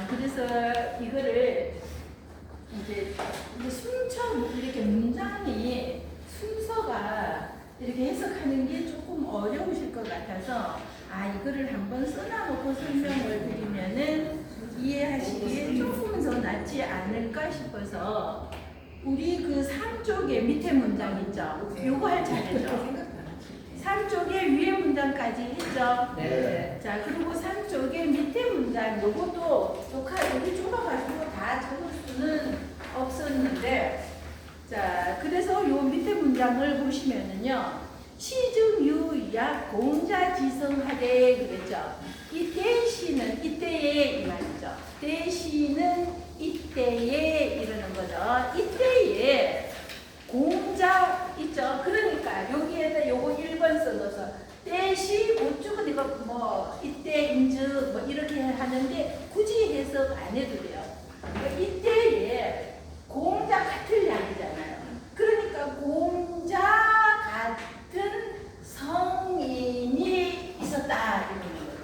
그래서 이거를 이제 이렇게 문장이 순서가 이렇게 해석하는 게 조금 어려우실 것 같아서 이거를 한번 써놔놓고 설명을 드리면은 이해하시기에 조금은 더 낫지 않을까 싶어서 우리 그 3쪽에 밑에 문장 있죠? 요거 할 차례죠? 3쪽에 위에 문장까지 했죠? 네. 자, 그리고 3쪽에 밑에 문장 요것도 우리 좁아가지고 다 적을 수는 없었는데 자, 그래서 요 밑에 문장을 보시면은요 시증유약 공자지성하되 그랬죠? 이 대시는 이때에 이 말이죠. 대시는 이때에 이러는 거죠. 이때에 공자 있죠. 그러니까 여기에다 요거 1번 써서 대시 고쪽은 이거 뭐 이때 인즉 뭐 이렇게 하는데 굳이 해석 안 해도 돼요. 그러니까 이때에 공자 같을 양이잖아요. 그러니까 공자 같은 성인이 있었다 이러는 거예요.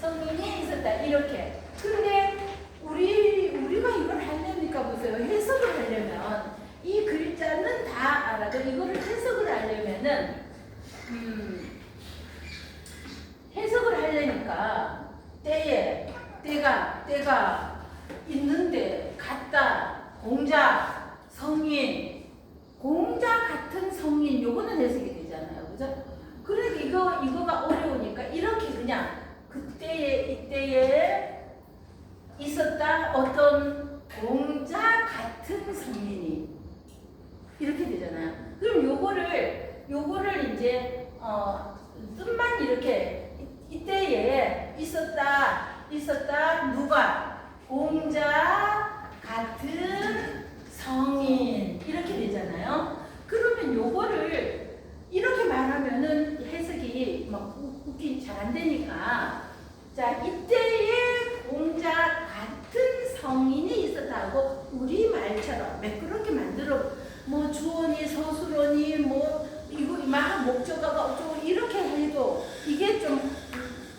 성인이 있었다 이렇게. 근데 우리가 이걸 하려니까 보세요. 해석을 하려면 이 글자는 다 알아도 이거를 해석을 하려면은 해석을 하려니까 때가 있는데 같다 공자 성인 공자 같은 성인 요거는 해석이 되잖아요. 그죠? 그러니까 이거가 어려우니까 이렇게 그냥 이때에 있었다 어떤 공자 같은 성인이 이렇게 되잖아요. 그럼 요거를 이제 뜻만 이렇게 이때에 있었다 누가 공자 같은 성인 이렇게 되잖아요. 그러면 요거를 이렇게 말하면은 해석이 막 웃기 잘 안 되니까 자 이때에 공자 같은 성인이 있었다고 우리 말처럼 매끄럽게 만들어 뭐 주어니 서술어니 뭐 이거 막 목적어가 어쩌고 이렇게 해도 이게 좀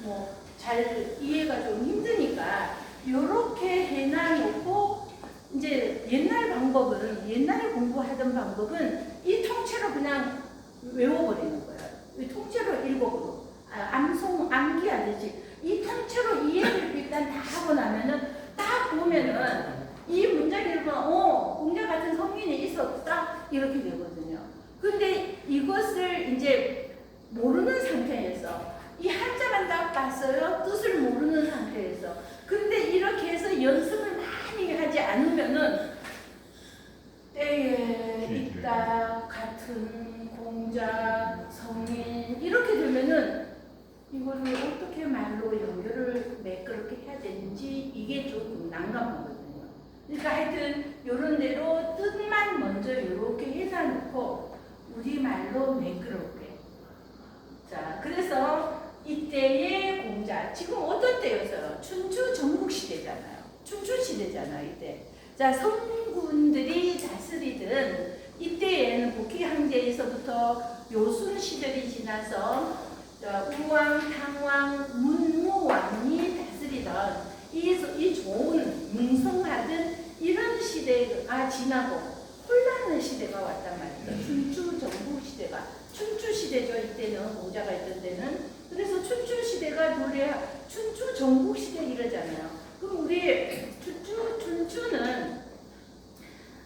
뭐 잘 이해가 좀 힘드니까 요렇게 해놔놓고 이제 옛날에 공부하던 방법은 이 통째로 그냥 외워버리는 거예요. 이 통째로 읽어보고 암기하듯이 이 통째로 이해를 일단 다 하고 나면은 딱 보면은 이 문장을 보면 공자 같은 성인이 있었다 이렇게 되거든요. 근데 이것을 이제 모르는 상태에서 이 한자만 딱 봤어요. 뜻을 모르는 상태에서. 근데 이렇게 해서 연습을 많이 하지 않으면은 때에 있다 같은 공자 성인 이렇게 되면은 이거를 어떻게 말로 연결을 매끄럽게 해야 되는지 이게 조금 난감하거든요. 그러니까 하여튼 요런 대로 뜻만 먼저 이렇게 해놔놓고 우리말로 매끄럽게. 자, 그래서 이때의 공자 지금 어떤 때였어요? 춘추 전국시대잖아요. 춘추시대잖아요. 이때. 자, 성군들이 다스리던 이때에는 복희항제에서부터 요순 시절이 지나서 우왕, 탕왕, 문무왕이 다스리던 이 좋은 융성하던 이런 시대가 지나고 혼란의 시대가 왔단 말이에요. 춘추 전국 시대가 춘추 시대죠. 이때는 공자가 있던 때는. 그래서 춘추 시대가 춘추 전국 시대 이러잖아요. 그럼 우리 춘추는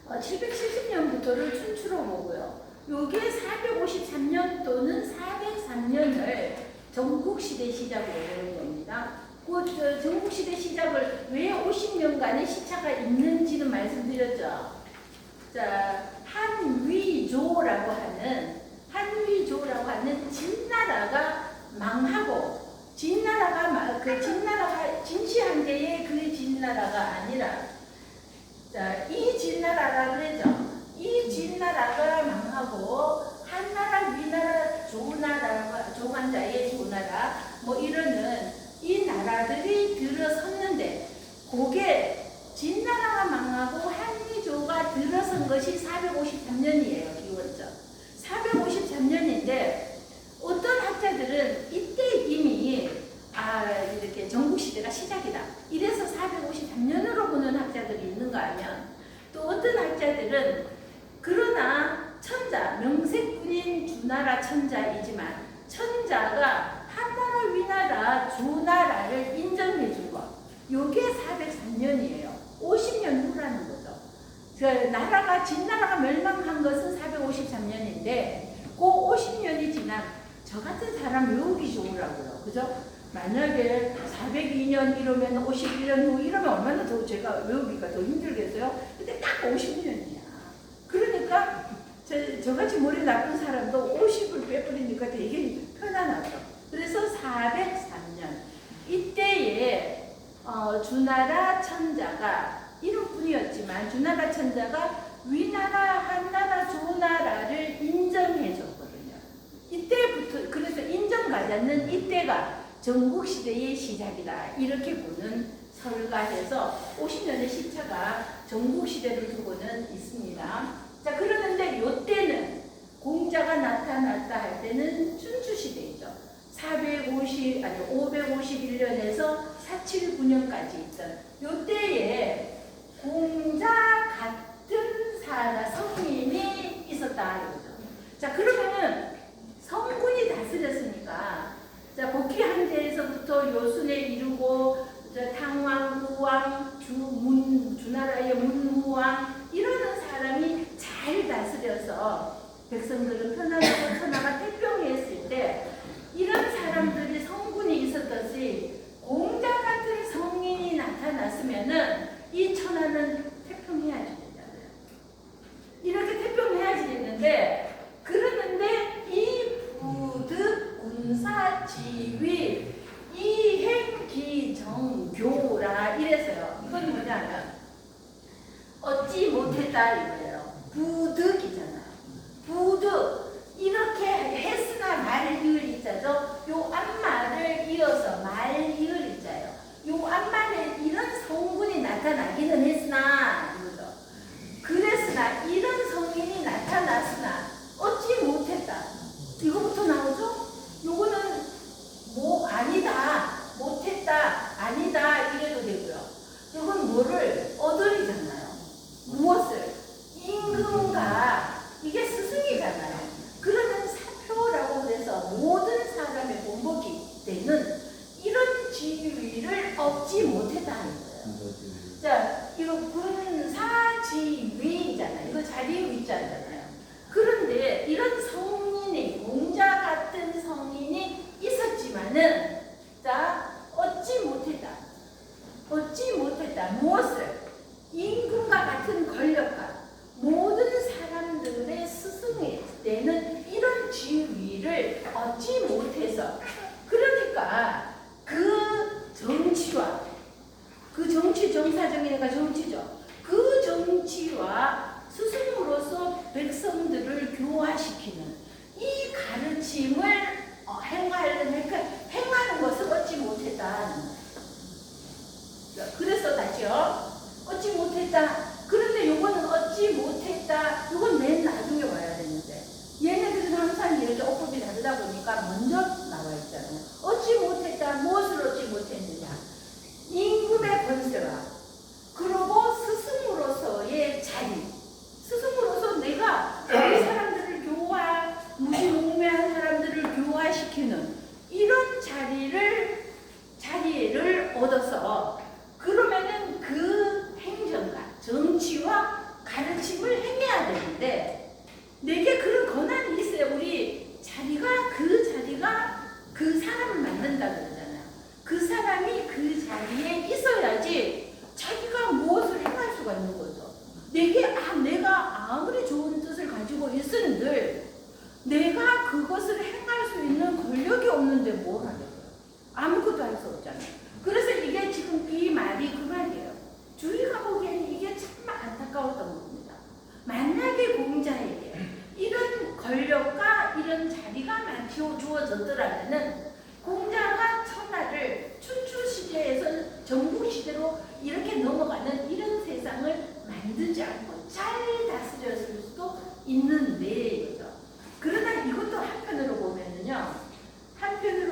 770년부터를 춘추로 보고요. 요게 453년 또는 403년을 전국시대 시작으로 보는 겁니다. 그 전국시대 시작을 왜 50년간의 시차가 있는지는 말씀드렸죠. 자, 한위조라고 하는 진나라가 망하고 진나라가 진시황제의 그 진나라가 아니라 자, 이 진나라라 그러죠. 이 진나라가 망하고 한나라, 위나라, 조나라가 조관자의 조나라 뭐 이러는 이 나라들이 들어섰는데 그게 진나라가 망하고 한미조가 들어선 것이 453년이에요. 기원전 453년인데 어떤 학자들은 이때 이미 이렇게 전국시대가 시작이다. 이래서 453 403년으로 보는 학자들이 있는가 하면 또 어떤 학자들은 그러나 천자, 명색군인 주나라 천자이지만 천자가 한나라, 위나라, 주나라를 인정해준 것, 요게 403년이에요. 50년 후라는 거죠. 나라가 진나라가 멸망한 것은 453년인데 그 50년이 지난 저 같은 사람 외우기 좋으라고요. 그죠? 만약에 402년 이러면 51년 후 이러면 얼마나 더 제가 외우기가 더 힘들겠어요? 근데 딱 50년이야. 그러니까 저같이 머리 나쁜 사람도 50을 빼버리니까 되게 편안하죠. 그래서 403년 이때에 주나라 천자가 이름뿐이었지만 주나라 천자가 위나라, 한나라, 조나라를 인정해줬거든요. 이때부터 그래서 인정받았는 이때가 전국시대의 시작이다 이렇게 보는 설가해서 50년의 시차가 전국시대를 두고는 있습니다. 자, 그러는데 요때는 공자가 나타났다 할 때는 춘추시대이죠. 551년에서 479년까지 있던 요때에 공자 같은 성인이 있었다 이거죠. 자, 그러면은 성군이 다스렸으니까 자, 복희한제에서부터 요순에 이르고 탕왕, 우왕, 주나라의 문무왕 이러는 사람이 잘 다스려서 백성들은 편안하고 천하가 태평했을 때 이런 사람들이 성군이 있었듯이 공자 같은 성인이 나타났으면은 이 천하는 태평해야지 되잖아요. 이렇게 태평해야지겠는데 그러는데 이 부득 군사지위 이행기정교라 이래서요. 이건 뭐냐면 얻지 못했다 이거예요. 부득이잖아요. 부득 이렇게 했으나 말이을 있자죠. 요 앞말을 이어서 말이을 있자요. 요 앞말에 이런 성분이 나타나기는 했으나 이거죠. 그랬으나 이런 성인이 나타났으나 얻지 못했다. 이거부터 나오죠. 요거는 뭐 아니다, 못했다, 아니다 이래도 되고요. 이건 뭐를 얻으리잖아요. 무엇을? 임금과 이게 스승이잖아요. 그러면 사표라고 그래서 모든 사람의 본보기 때는 이런 지위를 얻지 못했다 하는 거예요. 자, 이거 군사지위잖아요. 이거 자리의 위자잖아요. 그런데 이런 성인이 공자 같은 성인이 있었지만은 자 얻지 못했다. 얻지 못했다. 무엇을? 임금과 같은 권력과 모든 사람들의 스승이 되는 이런 지위를 얻지 못해서 그러니까 그 정치와 그 정치 정사정의가 정치죠. 그 정치와 스승으로서 백성들을 교화시키는 이 가르침을 행하는 것을 얻지 못했다. 그래서 다시요. 얻지 못했다. 그런데 요거는 얻지 못했다. 요건 맨 나중에 와야 되는데 얘네들은 항상 이렇게 어법이 다르다 보니까 먼저 나와 있잖아요. 얻지 못했다. 무엇을 얻지 못했느냐? 임금의 권세와 그리고 스승으로서의 자리. 스승으로서 내가 이 사람들을 무시무명한 사람들을 교화시키는 이런 자리를 얻어서 그러면은 그 행정가, 정치와 가르침을 행해야 되는데 내게 그런 권한이 있어요. 우리 그 자리가 그 사람을 만든다 그러잖아요. 그 사람이 그 자리에 있어야지 자기가 무엇을 행할 수가 있는 거죠. 내가 아무리 좋은 뜻을 가지고 있은들 내가 그것을 행할 수 있는 권력이 없는데 뭘 하겠어요? 아무것도 할 수 없잖아요. 그래서 이게 지금 이 말이 그 말이에요. 주의가 보기에는 이게 참 안타까웠던 겁니다. 만약에 공자에게 이런 권력과 이런 자리가 주어졌더라면은 공자가 천하를 춘추시대에서 전국시대로 이렇게 넘어가는 이런 세상을 만들지 않고 잘 다스렸을 수도 있는데 그러나 이것도 한편으로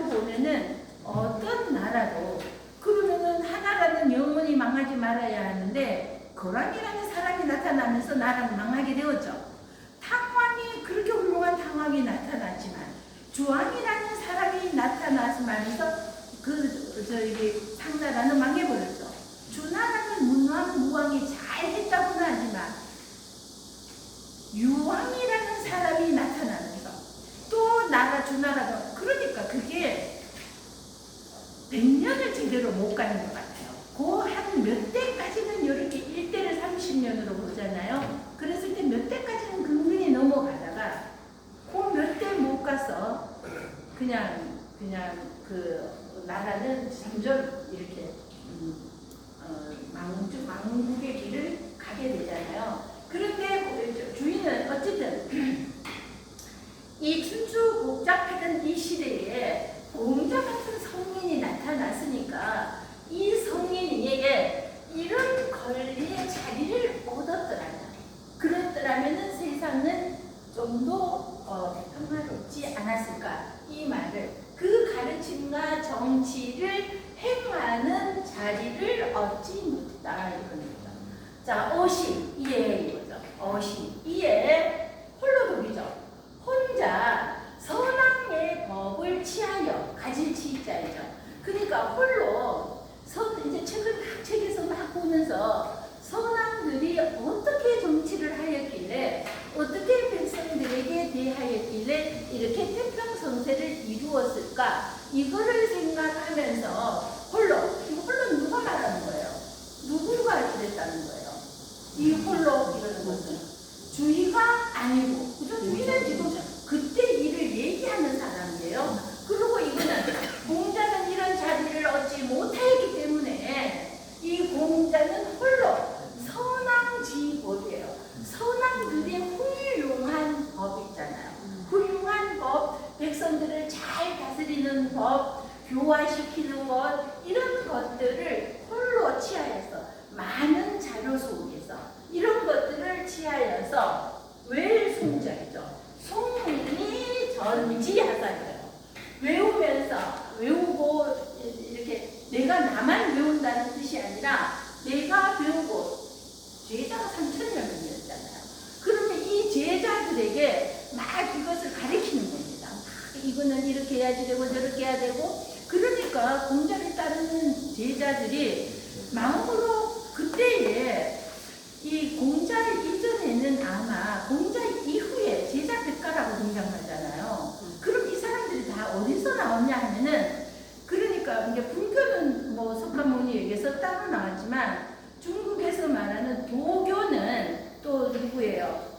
보면은 어떤 나라도 그러면은 하나라는 영원히 망하지 말아야 하는데 거란이라는 사람이 나타나면서 나라는 망하게 되었죠. 탕왕이 그렇게 훌륭한 탕왕이 나타났지만 주왕이라는 사람이 나타나면서 상나라는 망해버렸죠. 주나라는 문왕무왕이 잘했다고는 하지만 유왕이라는 사람이 나타나면서 또 주나라가 그러니까 그게 100년을 제대로 못 가는 것 같아요. 그 한 몇 대까지는 이렇게 1대를 30년으로 보잖아요. 그랬을 때 몇 대까지는 근근히 넘어가다가 그 몇 대 못 가서 그냥 그 나라는 점점 이렇게 망국의 길을 가게 되잖아요. 그런데 주인은 어쨌든 이 춘추 복잡하던 이 시대에 공자 같은 성인이 나타났으니까 이 성인에게 이런 권리의 자리를 얻었더라면 그랬더라면 세상은 좀 더 평화롭지 않았을까. 이 말을 그 가르침과 정치를 행하는 자리를 얻지 못했다 이겁니다. 자, 어신 이에 이거죠. 어신 이에 홀로독이죠. 혼자 선왕의 법을 취하여 가질 치자이죠. 그러니까 홀로 이제 책에서 막 보면서 선왕들이 어떻게 정치를 하였길래 어떻게 백성들에게 대하였길래 이렇게 태평성세를 이루었을까 이거를 생각하면서 홀로는 누가 말하는 거예요? 누구가 그랬다는 거예요? 이 홀로 이러는 것은 주의가 아니고 그죠? 주의는 지금 그때 일을 얘기하는 사람이에요. 그리고 이거는 공자는 이런 자리를 얻지 못하였기 때문에 이 공자는 홀로 선왕지법이에요. 선왕들의 훌륭한 법 있잖아요. 훌륭한 법, 백성들을 잘 다스리는 법, 교화시키는 것 이런 것들을 홀로 취하여서 많은 자료 속에서 이런 것들을 취하여서 외송자이죠. 송민이 전지하사예요. 외우고 이렇게 내가 나만 외운다는 뜻이 아니라 내가 배우고 제자가 3,000명이었잖아요. 그러면 이 제자들에게 막 이것을 가르치는 겁니다. 이거는 이렇게 해야지 되고 저렇게 해야 되고 그러니까 공자를 따르는 제자들이 마음으로 그때에 이 공자 이전에는 아마 공자 이후에 제자 백가라고 등장하잖아요. 그럼 이 사람들이 다 어디서 나왔냐 하면은 그러니까 이제 불교는 뭐 석가모니에게서 따로 나왔지만 중국에서 말하는 도교는 또 누구예요?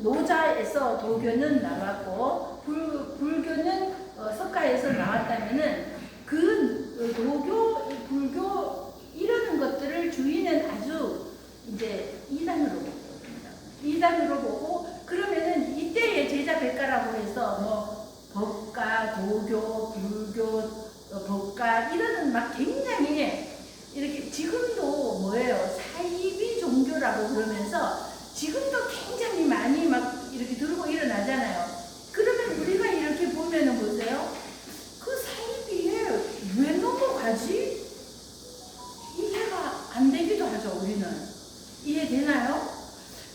노자에서 도교는 나왔고 불교는 석가에서 나왔다면은 그 도교, 불교 이러는 것들을 주인은 아주 이제 이단으로 보거든요. 이단으로 보고 그러면은 이때의 제자 백가라고 해서 뭐 법가, 도교, 불교, 법가 이러는 막 굉장히 이렇게 지금도 뭐예요? 사이비 종교라고 그러면서 지금도 굉장히 많이 막 이렇게 들고 일어나잖아요. 그러면 우리가 이렇게 보면은 보세요. 그 사이비에 왜 넘어가지? 이해가 안 되기도 하죠, 우리는. 이해되나요?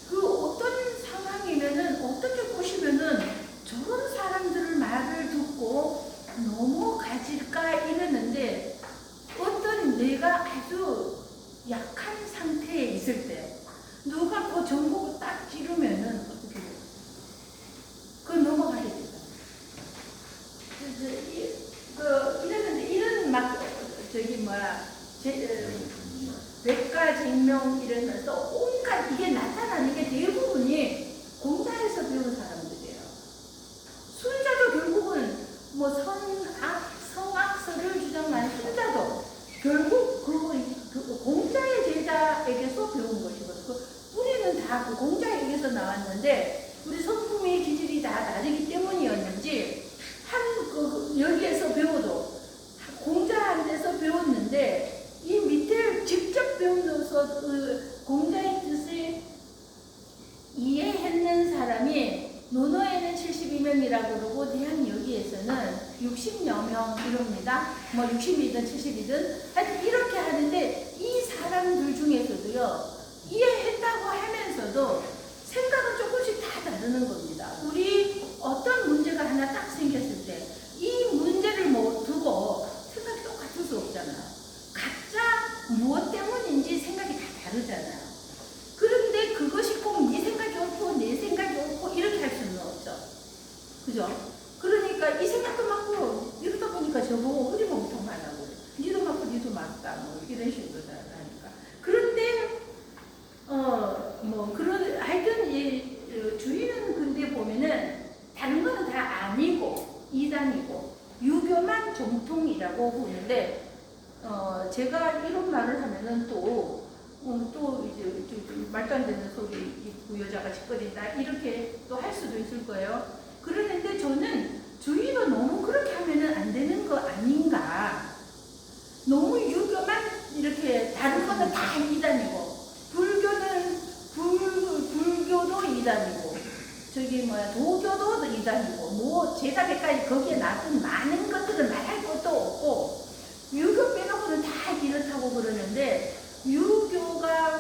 그 어떤 상황이면은 어떻게 보시면은 저런 사람들을 말을 듣고 넘어가질까 이러는데 어떤 내가 아주 약한 상태에 있을 때 누가 그 정보를 딱 찌르면은 어떻게 돼요? 그건 넘어가게 되죠. 이러는데 이런 막 백가쟁명 이러면서 온갖 이게 나타나는 게 대부분이 공자에서 배운 사람들이에요. 순자도 결국은 뭐 성악설을 주장한 순자도 결국 그 공자의 제자에게서 배운 것이거든요. 우리는 다 그 공자에게서 나왔는데 우리 성품의 기질이 다 다르기 때문이었는지 여기에서 배워도 공자한테서 배웠는데 이 밑에 직접 배우면서 그 공자의 뜻을 이해했는 사람이 논어에는 72명이라고 그러고 대한 여기에서는 60여 명이랍니다. 뭐 60이든 70이든 하여튼 이렇게 하는데 이 사람들 중에 그죠? 이해했다고 하면서도 생각은 조금씩 다 다르는 겁니다. 우리 어떤 문제가 하나 딱 생겼을 때 이 문제를 뭐 두고 생각이 똑같을 수 없잖아요. 각자 무엇 때문인지 생각이 다 다르잖아요. 그런데 그것이 꼭 네 생각이 옳고 내 생각이 옳고 이렇게 할 수는 없죠. 그죠? 그러니까 이 생각도 맞고 이러다 보니까 저보고 흐리멍텅 하라고 니도 맞고 니도 맞다 뭐 이런 식으로 하니까. 그런데 뭐 그런 하여튼 이 주의는 근데 보면은 다른 거는 다 아니고 이단이고 유교만 정통이라고 보는데 제가 이런 말을 하면은 또 이제 말도 안 되는 소리 그 여자가 짓거린다 이렇게 또 할 수도 있을 거예요. 그러는데 저는 주의도 너무 그렇게 하면은 안 되는 거 아닌가. 너무 유교만 이렇게 다른 거는 다 이단이고 불교도 이단이고 저기 뭐야 도교도 이단이고 뭐 제사배까지 거기에 나쁜 많은 것들은 말할 것도 없고 유교 빼놓고는 다 이렇다고 그러는데 유교가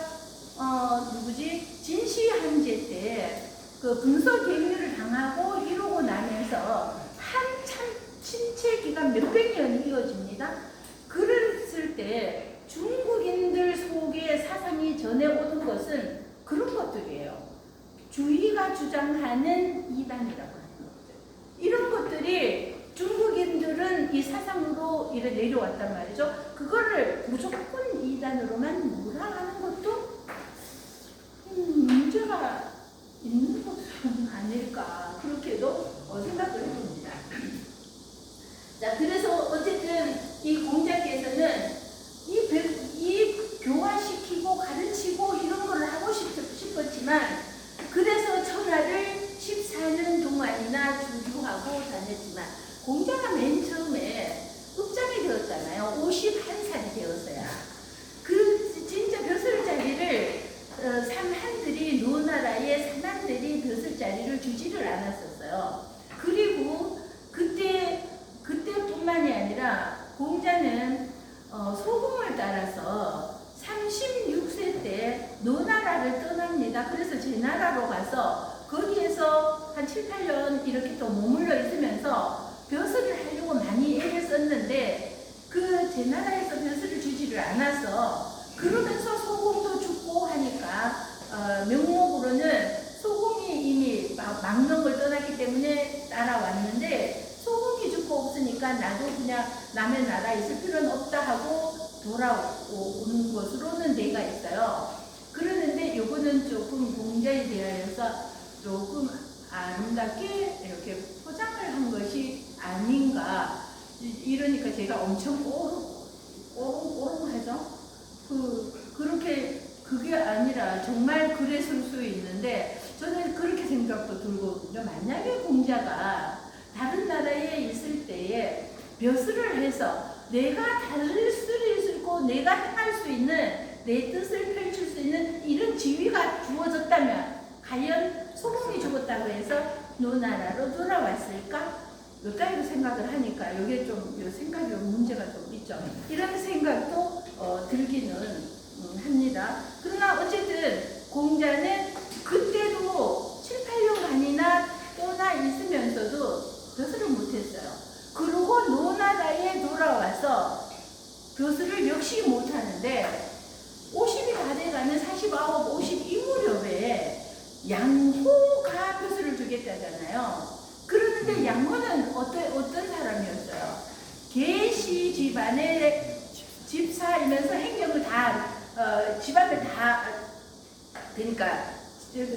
누구지 진시황제 때 그 분서갱유를 당하고 이러고 나면서 한참 침체 기간 몇백 년이 이어집니다. 그랬을 때 중국인들 속에 사상이 전해오던 것은 그런 것들이에요. 주의가 주장하는 이단이라고 하는 것들. 이런 것들이 중국인들은 이 사상으로 이래 내려왔단 말이죠. 그거를 무조건 이단으로만 몰아가는 것도 문제가 있는 것은 아닐까 그렇게도 생각을 해봅니다. 자, 그래서 어쨌든 이 공자께서는 이 교화시키고 가르치고 이런 걸 하고 싶었지만 그래서 천하를 14년 동안이나 주류하고 다녔지만 공자가 맨 처음에 읍장이 되었잖아요. 51살이 되었어야. 그 진짜 벼슬자리를 삼한들이 노나라의 삼한들이 벼슬자리를 주지를 않았었어요. 그리고 그때뿐만이 아니라 공자는 소공을 따라서 36세 때 노나라를 떠납니다. 그래서 제나라로 가서 거기에서 한 7, 8년 이렇게 또 머물러 있으면서 벼슬을 하려고 많이 애를 썼는데 그 제나라에서 벼슬을 주지를 않아서 그러면서 소공도 죽고 하니까 명목으로는 소공이 이미 망명을 떠났기 때문에 따라왔는데 소공이 죽고 없으니까 나도 그냥 남의 나라에 있을 필요는 없다 하고 돌아오는 것으로는 내가 있어요. 그러는데 요거는 조금 공자에 대하여서 조금 아름답게 이렇게 포장을 한 것이 아닌가. 이러니까 제가 엄청 오롱하죠. 그렇게 그게 아니라 정말 그랬을 수 있는데 저는 그렇게 생각도 들거든요. 만약에 공자가 다른 나라에 있을 때에 벼슬을 해서 내가 다를 수를 있고 내가 할 수 있는 내 뜻을 펼칠 수 있는 이런 지위가 주어졌다면 과연 소공이 죽었다고 해서 노나라로 돌아왔을까? 요 따위로 생각을 하니까 이게 좀 생각이 문제가 좀 있죠. 이런 생각도 들기는 합니다. 그러나 어쨌든 공자는 그때도 7, 8년간이나 떠나 있으면서도 벼슬을 못했어요. 그리고 노나라에 돌아와서 벼슬을 역시 못하는데 50이 다 돼가는 49, 50이 무렵에 양호가 벼슬을 주겠다잖아요. 그런데 양호는 어떤 사람이었어요? 계시 집안의 집사이면서 행정을 다 집안을 다 그러니까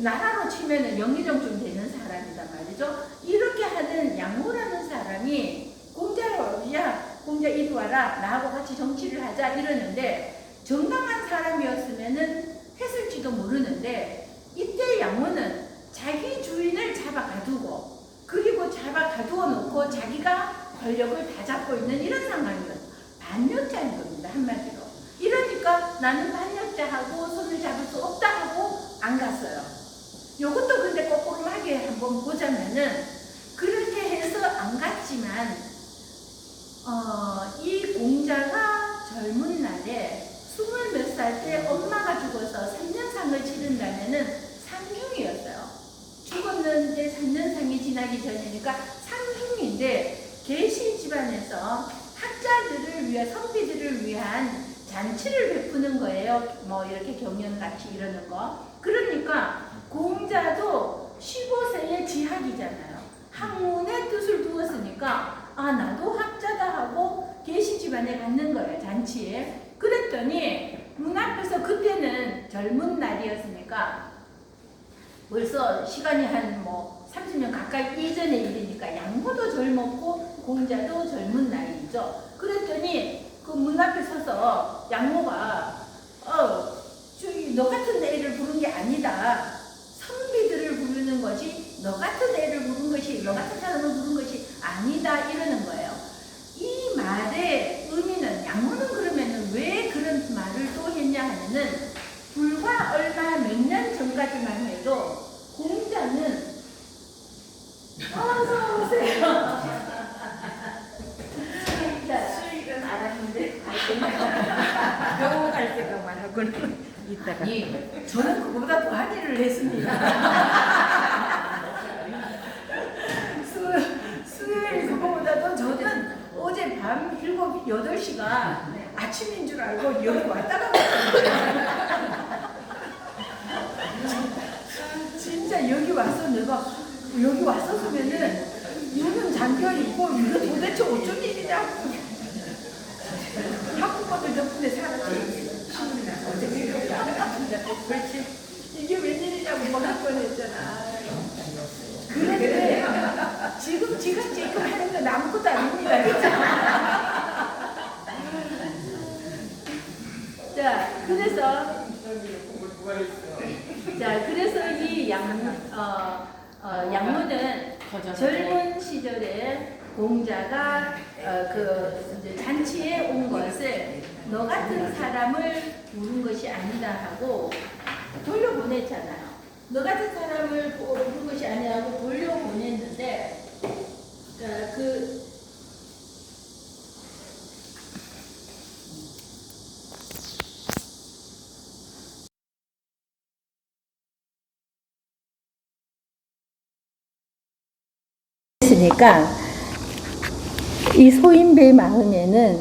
나라로 치면은 영의정쯤 되는 사람이란 말이죠. 이렇게 하는 양호라는 사람이 공자 이리 와라 나하고 같이 정치를 하자 이러는데 정당한 사람이었으면은 했을지도 모르는데 이때 양호는 자기 주인을 잡아 가두고 그리고 잡아 가두어 놓고 자기가 권력을 다 잡고 있는 이런 상황이었어요. 반역자인 겁니다, 한마디로. 이러니까 나는 반역자하고 손을 잡을 수 없다 하고 안 갔어요. 요것도 근데 꼼꼼하게 한번 보자면은 그렇게 해서 안 갔지만 이 공자가 젊은 날에 20몇 살 때 엄마가 죽어서 지나기 전이니까 상중인데 계시 집안에서 학자들을 위한 선비들을 위한 잔치를 베푸는 거예요. 뭐 이렇게 경연같이 이러는 거. 그러니까 공자도 15세의 지학이잖아요. 학문의 뜻을 두었으니까 아 나도 학자다 하고 계시 집안에 갖는 거예요. 잔치에. 그랬더니 문 앞에서 그때는 젊은 날이었으니까 벌써 시간이 한 뭐 30년 가까이 이전의 일이니까 양모도 젊었고 공자도 젊은 나이죠. 그랬더니 그 문 앞에 서서 양모가 저기 너 같은 애를 부른 게 아니다. 선비들을 부르는 것이 너 같은 애를 부른 것이 너 같은 사람을 부른 것이 아니다 이러는 거예요. 이 말의 의미는 양모는 그러면은 왜 그런 말을 또 했냐 하면은 불과 얼마 몇 년 전까지만 해도 공자는 어서 오세요. 수익은 알았는데 병원 갈 생각만 하고는 있다가 저는 그거보다 더한 일을 했습니다. 수요일 그거보다도 저는 어제 밤 7, 8시가 아침인 줄 알고 여기 왔다가 갔어요. 진짜 여기 와서 내가 여기 왔었으면은 문은 잠겨있고 이거 도대체 어쩐 일이냐고 학부모들 덕분에 살았지. 그렇지. 이게 웬일이냐고 먹을 뻔했잖아. 그런데 지금 지금 하는 건 아무것도 아닙니다. 그죠? 자, 그래서 이 양모는 젊은 시절에 공자가 이제 잔치에 온 것을 너 같은 사람을 부른 것이 아니다 하고 돌려보냈잖아요. 너 같은 사람을 부른 것이 아니라 하고 돌려보냈는데 있으니까 이 소인배 마음에는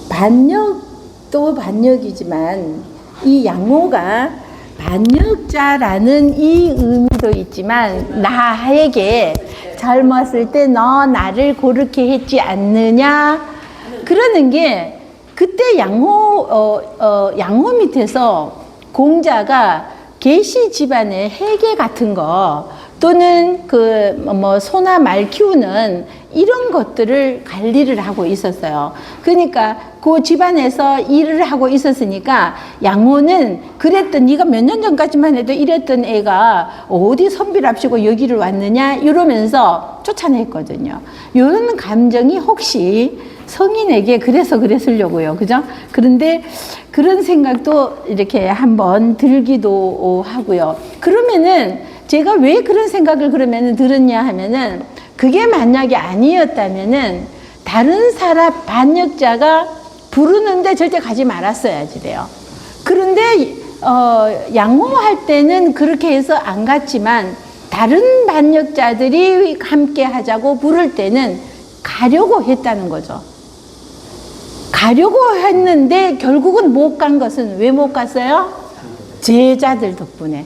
반역도 반역이지만 이 양모가 반역자라는 이 의미도 있지만 나에게 젊었을 때 너 나를 그렇게 했지 않느냐 그러는 게 그때 양모 밑에서 공자가 계시 집안의 해계 같은 거 또는 소나 말 키우는 이런 것들을 관리를 하고 있었어요. 그러니까 그 집안에서 일을 하고 있었으니까 양모는 그랬던 네가 몇 년 전까지만 해도 이랬던 애가 어디 선비랍시고 여기를 왔느냐 이러면서 쫓아냈거든요. 이런 감정이 혹시 성인에게 그래서 그랬으려고요. 그죠? 그런데 그런 생각도 이렇게 한번 들기도 하고요. 그러면은 제가 왜 그런 생각을 그러면은 들었냐 하면은 그게 만약에 아니었다면은 다른 사람 반역자가 부르는데 절대 가지 말았어야지 돼요. 그런데 양모할 때는 그렇게 해서 안 갔지만 다른 반역자들이 함께 하자고 부를 때는 가려고 했다는 거죠. 가려고 했는데 결국은 못 간 것은 왜 못 갔어요? 제자들 덕분에.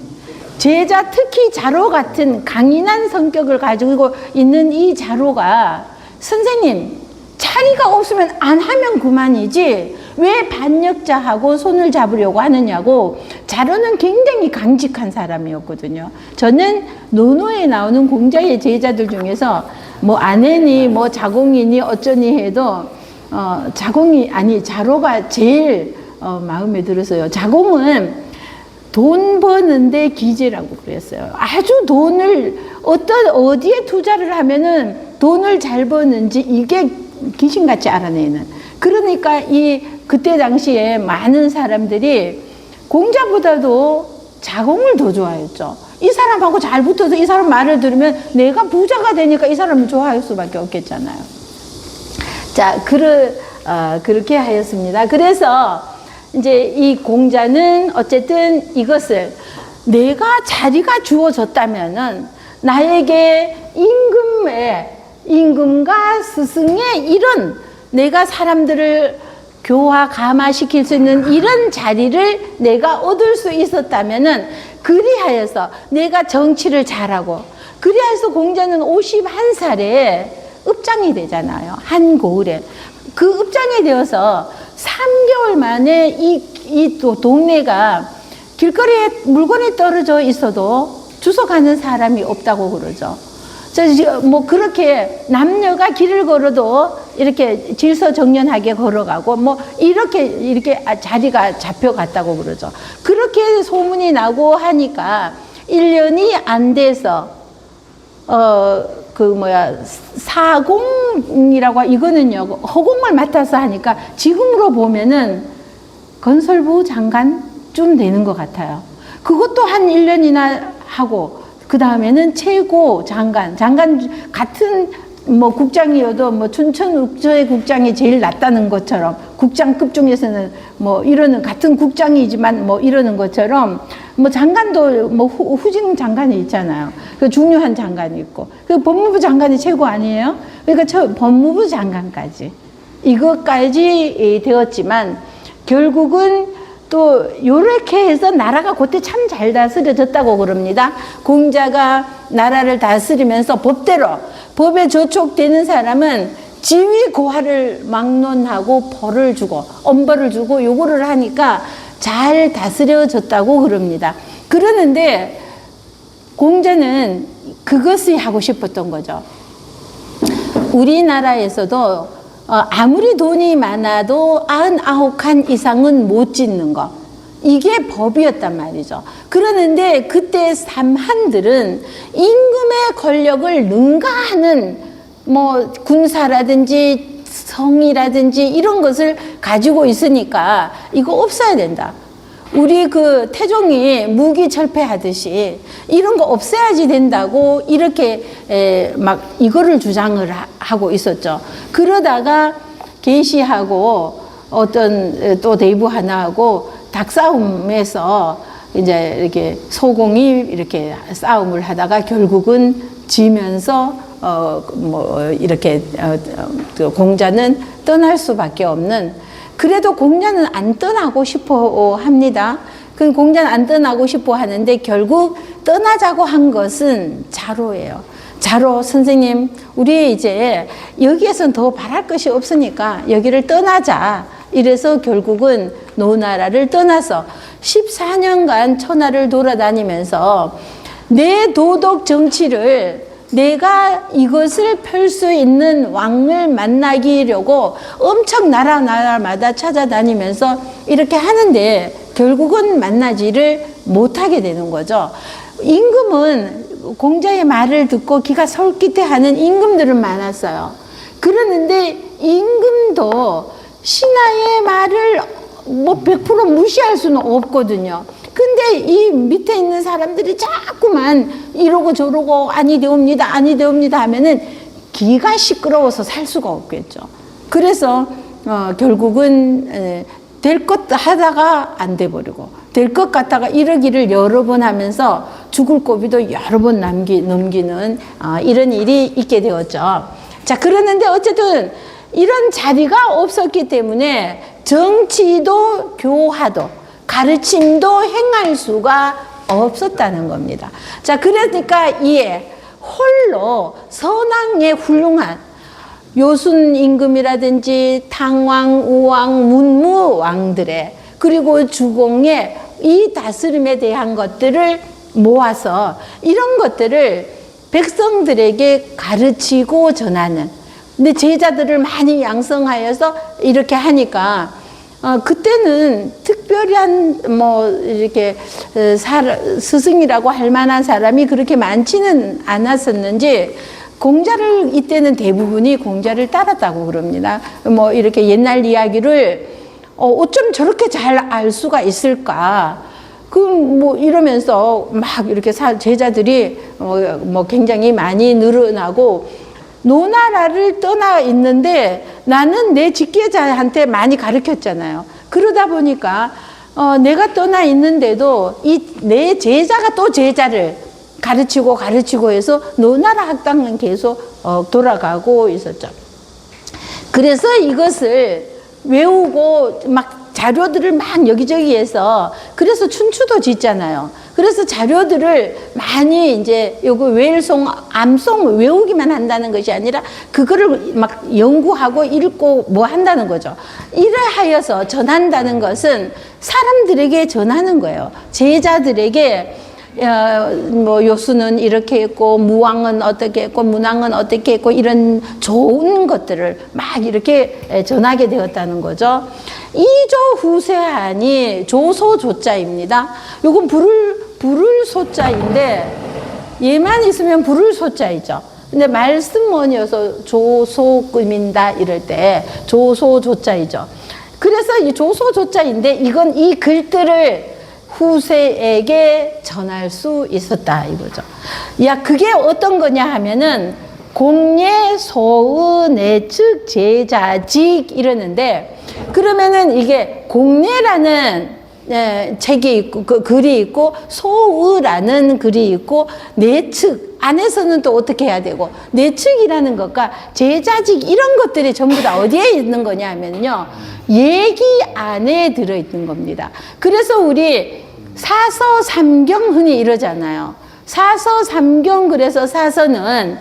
제자 특히 자로 같은 강인한 성격을 가지고 있는 이 자로가 선생님 자리가 없으면 안 하면 그만이지 왜 반역자하고 손을 잡으려고 하느냐고 자로는 굉장히 강직한 사람이었거든요. 저는 논어에 나오는 공자의 제자들 중에서 뭐 아내니 뭐 자공이니 어쩌니 해도 자로가 제일 마음에 들었어요. 자공은 돈 버는데 기재라고 그랬어요. 아주 돈을 어디에 투자를 하면은 돈을 잘 버는지 이게 귀신같이 알아내는. 그러니까 그때 당시에 많은 사람들이 공자보다도 자공을 더 좋아했죠. 이 사람하고 잘 붙어서 이 사람 말을 들으면 내가 부자가 되니까 이 사람을 좋아할 수밖에 없겠잖아요. 자, 그렇게 하였습니다. 그래서 이제 이 공자는 어쨌든 이것을 내가 자리가 주어졌다면은 나에게 임금과 스승의 이런 내가 사람들을 교화 감화시킬 수 있는 이런 자리를 내가 얻을 수 있었다면은 그리하여서 내가 정치를 잘하고 그리하여서 공자는 51살에 읍장이 되잖아요. 한고을에. 그 읍장이 되어서 3개월 만에 이 동네가 길거리에 물건이 떨어져 있어도 주워 가는 사람이 없다고 그러죠. 뭐 그렇게 남녀가 길을 걸어도 이렇게 질서정연하게 걸어가고 뭐 이렇게 자리가 잡혀갔다고 그러죠. 그렇게 소문이 나고 하니까 1년이 안 돼서 사공이라고 이거는요 허공을 맡아서 하니까 지금으로 보면은 건설부 장관쯤 되는 것 같아요. 그것도 한 1년이나 하고 그 다음에는 최고 장관 같은 뭐 국장이어도 뭐 춘천욱저의 국장이 제일 낫다는 것처럼 국장급 중에서는 뭐 이러는 같은 국장이지만 뭐 이러는 것처럼 뭐 장관도 뭐 후임 장관이 있잖아요. 그 중요한 장관이 있고 그 법무부 장관이 최고 아니에요? 그러니까 법무부 장관까지 이것까지 되었지만 결국은 또 요렇게 해서 나라가 그때 참 잘 다스려졌다고 그럽니다. 공자가 나라를 다스리면서 법대로 법에 저촉되는 사람은 지위 고하를 막론하고 벌을 주고 엄벌을 주고 요거를 하니까 잘 다스려졌다고 그럽니다. 그러는데 공자는 그것이 하고 싶었던 거죠. 우리나라에서도 아무리 돈이 많아도 99칸 이상은 못 짓는 거. 이게 법이었단 말이죠. 그러는데 그때 삼한들은 임금의 권력을 능가하는 뭐 군사라든지 성이라든지 이런 것을 가지고 있으니까 이거 없어야 된다. 우리 그 태종이 무기 철폐하듯이 이런 거 없애야지 된다고 이렇게 막 이거를 주장을 하고 있었죠. 그러다가 계시하고 어떤 또 대부 하나하고 닭싸움에서 이제 이렇게 소공이 이렇게 싸움을 하다가 결국은 지면서 뭐 이렇게 공자는 떠날 수밖에 없는. 그래도 공자는 안 떠나고 싶어 합니다. 그 공자는 안 떠나고 싶어 하는데 결국 떠나자고 한 것은 자로예요. 자로 선생님, 우리 이제 여기에선 더 바랄 것이 없으니까 여기를 떠나자. 이래서 결국은 노나라를 떠나서 14년간 천하를 돌아다니면서 내 도덕 정치를 내가 이것을 펼 수 있는 왕을 만나기려고 엄청 나라마다 찾아다니면서 이렇게 하는데 결국은 만나지를 못하게 되는 거죠. 임금은 공자의 말을 듣고 기가 솔깃해하는 임금들은 많았어요. 그러는데 임금도 신하의 말을 뭐 100% 무시할 수는 없거든요. 근데 이 밑에 있는 사람들이 자꾸만 이러고 저러고 아니 되옵니다 하면은 기가 시끄러워서 살 수가 없겠죠. 그래서 결국은 될 것 하다가 안 돼버리고 될 것 같다가 이러기를 여러 번 하면서 죽을 고비도 여러 번 넘기는 이런 일이 있게 되었죠. 자, 그러는데 어쨌든 이런 자리가 없었기 때문에 정치도 교화도 가르침도 행할 수가 없었다는 겁니다. 자, 그러니까 이에 홀로 선왕의 훌륭한 요순 임금이라든지 탕왕, 우왕, 문무왕들의 그리고 주공의 이 다스림에 대한 것들을 모아서 이런 것들을 백성들에게 가르치고 전하는. 근데 제자들을 많이 양성하여서 이렇게 하니까 그때는 특별한 뭐 이렇게 스승이라고 할 만한 사람이 그렇게 많지는 않았었는지 공자를 이때는 대부분이 공자를 따랐다고 그럽니다. 뭐 이렇게 옛날 이야기를 어쩜 저렇게 잘 알 수가 있을까? 그 뭐 이러면서 막 이렇게 제자들이 뭐 굉장히 많이 늘어나고 노나라를 떠나 있는데 나는 내 직계자한테 많이 가르쳤잖아요. 그러다 보니까 내가 떠나 있는데도 이 내 제자가 또 제자를 가르치고 해서 노나라 학당은 계속 돌아가고 있었죠. 그래서 이것을 외우고 막 자료들을 막 여기저기에서 그래서 춘추도 짓잖아요. 그래서 자료들을 많이 이제 요거 외일송, 암송 외우기만 한다는 것이 아니라 그거를 막 연구하고 읽고 뭐 한다는 거죠. 이래하여서 전한다는 것은 사람들에게 전하는 거예요. 제자들에게 뭐 요수는 이렇게 했고 무왕은 어떻게 했고 문왕은 어떻게 했고 이런 좋은 것들을 막 이렇게 전하게 되었다는 거죠. 이조 후세한이 조소조자입니다. 요건 부를 소자인데 얘만 있으면 부를 소자이죠. 근데 말씀원이어서 조소금인다 이럴 때 조소조자이죠. 그래서 이 조소조자인데 이건 이 글들을 후세에게 전할 수 있었다 이거죠. 야, 그게 어떤 거냐 하면은 공예, 소의, 내측, 제자직 이러는데 그러면은 이게 공예라는 책이 있고 그 글이 있고 소의라는 글이 있고 내측 안에서는 또 어떻게 해야 되고 내측이라는 것과 제자직 이런 것들이 전부 다 어디에 있는 거냐 하면요 얘기 안에 들어있는 겁니다. 그래서 우리 사서 삼경 흔히 이러잖아요. 사서 삼경 그래서 사서는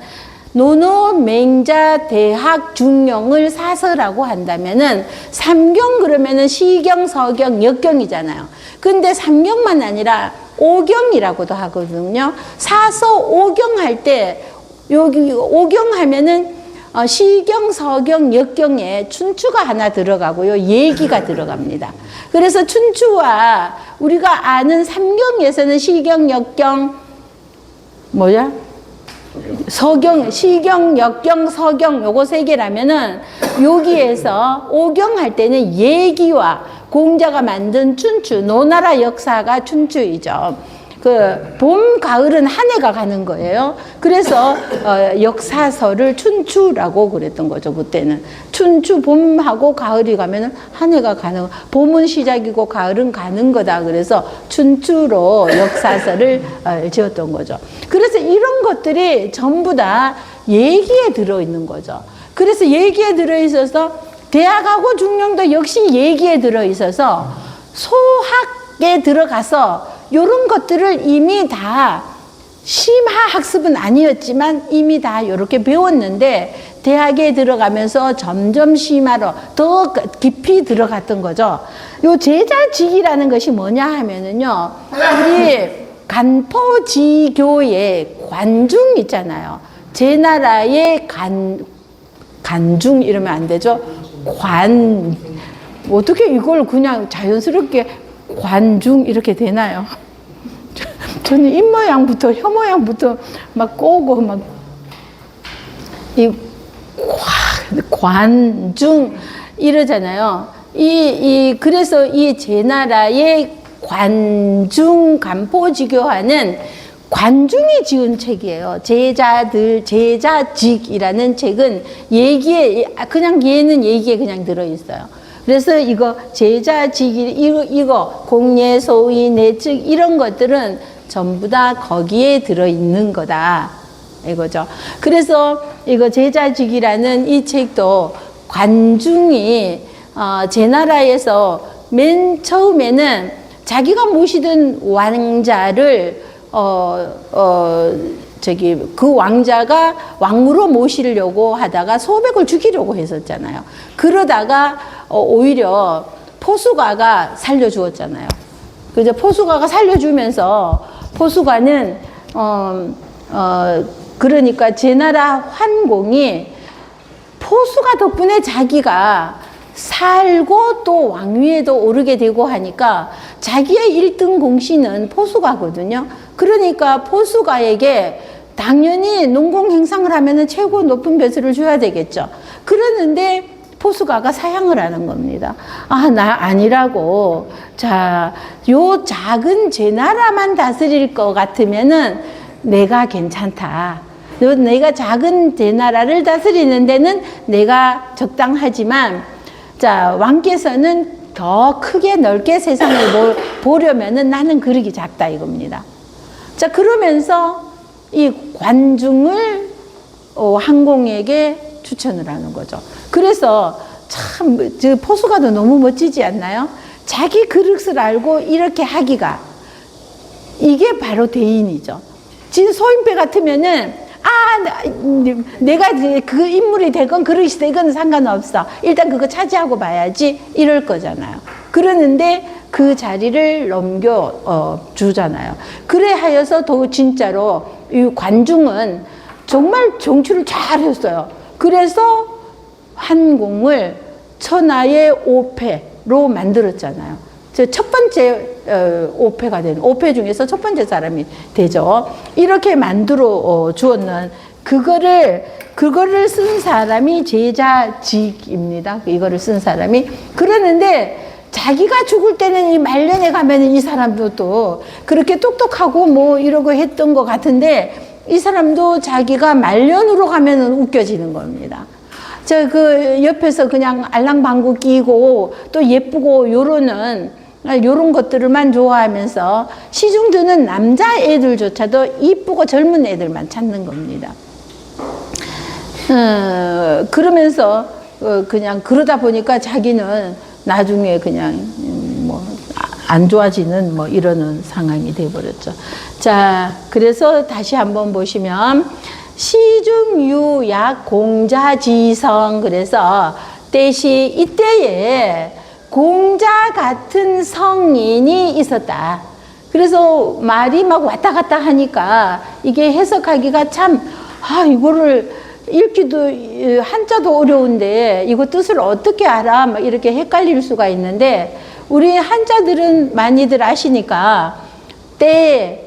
논어, 맹자, 대학, 중용을 사서라고 한다면은 삼경 그러면은 시경, 서경, 역경이잖아요. 근데 삼경만 아니라 오경이라고도 하거든요. 사서 오경 할 때 여기 오경 하면은 시경, 서경, 역경에 춘추가 하나 들어가고요. 얘기가 들어갑니다. 그래서 춘추와 우리가 아는 삼경에서는 시경, 역경 뭐야? 서경, 시경, 역경, 서경 요거 세 개라면은 여기에서 오경 할 때는 얘기와 공자가 만든 춘추, 노나라 역사가 춘추이죠. 그 봄, 가을은 한 해가 가는 거예요. 그래서 역사서를 춘추라고 그랬던 거죠. 그때는 춘추 봄하고 가을이 가면은 한 해가 가는 거. 봄은 시작이고 가을은 가는 거다. 그래서 춘추로 역사서를 지었던 거죠. 그래서 이런 것들이 전부 다 얘기에 들어 있는 거죠. 그래서 얘기에 들어 있어서 대학하고 중용도 역시 얘기에 들어 있어서 소학에 들어가서 이런 것들을 이미 다 심화 학습은 아니었지만 이미 다 이렇게 배웠는데 대학에 들어가면서 점점 심화로 더 깊이 들어갔던 거죠. 요 제자직이라는 것이 뭐냐 하면은요, 우리 간포지교의 관중 있잖아요. 제 나라의 간중 이러면 안 되죠. 어떻게 이걸 그냥 자연스럽게 관중 이렇게 되나요? 저는 입 모양부터 혀 모양부터 막 꼬고 막 이 관중 이러잖아요. 그래서 이 제나라의 관중 간포지교화는 관중이 지은 책이에요. 제자직이라는 책은 얘기에 그냥 얘는 얘기에 그냥 들어 있어요. 그래서 이거 제자직이 이거 공예, 소위, 내측 이런 것들은 전부 다 거기에 들어 있는 거다 이거죠. 그래서 이거 제자직이라는 이 책도 관중이 제나라에서 맨 처음에는 자기가 모시던 왕자를 그 왕자가 왕으로 모시려고 하다가 소백을 죽이려고 했었잖아요. 그러다가 오히려 포수가가 살려주었잖아요. 그죠? 포수가가 살려주면서 포수가는 그러니까 제나라 환공이 포수가 덕분에 자기가 살고 또 왕위에도 오르게 되고 하니까 자기의 1등 공신은 포수가거든요. 그러니까 포수가에게 당연히 농공 행상을 하면은 최고 높은 벼슬을 줘야 되겠죠. 그러는데 포수가가 사양을 하는 겁니다. 나 아니라고. 자, 요 작은 제 나라만 다스릴 것 같으면은 내가 괜찮다. 내가 작은 제 나라를 다스리는 데는 내가 적당하지만, 자, 왕께서는 더 크게 넓게 세상을 보려면은 나는 그릇이 작다 이겁니다. 자, 그러면서 이 관중을 항공에게 추천을 하는 거죠. 그래서 참 포수가도 너무 멋지지 않나요? 자기 그릇을 알고 이렇게 하기가, 이게 바로 대인이죠. 지금 소인배 같으면은 내가 그 인물이 되건 그릇이 되건 상관없어, 일단 그거 차지하고 봐야지, 이럴 거잖아요. 그러는데 그 자리를 넘겨 주잖아요. 그래 하여서 더 진짜로 이 관중은 정말 정치를 잘 했어요. 그래서 한공을 천하의 5패로 만들었잖아요. 첫 번째 5패가 되는, 5패 중에서 첫 번째 사람이 되죠. 이렇게 만들어 주었는 그거를 쓴 사람이 제자직입니다. 이거를 쓴 사람이. 그러는데 자기가 죽을 때는 이 말년에 가면은 이 사람도 또 그렇게 똑똑하고 뭐 이러고 했던 것 같은데, 이 사람도 자기가 말년으로 가면은 웃겨지는 겁니다. 그 옆에서 그냥 알랑방구 끼고 또 예쁘고 요런 것들만 좋아하면서 시중 드는 남자애들조차도 이쁘고 젊은 애들만 찾는 겁니다. 그러면서 그냥 그러다 보니까 자기는 나중에 그냥 뭐 안 좋아지는 뭐 이러는 상황이 돼버렸죠. 자, 그래서 다시 한번 보시면 시중유약 공자지성, 그래서 때시 이때에 공자 같은 성인이 있었다. 그래서 말이 막 왔다 갔다 하니까 이게 해석하기가 참, 이거를 읽기도 한자도 어려운데 이거 뜻을 어떻게 알아? 막 이렇게 헷갈릴 수가 있는데, 우리 한자들은 많이들 아시니까 때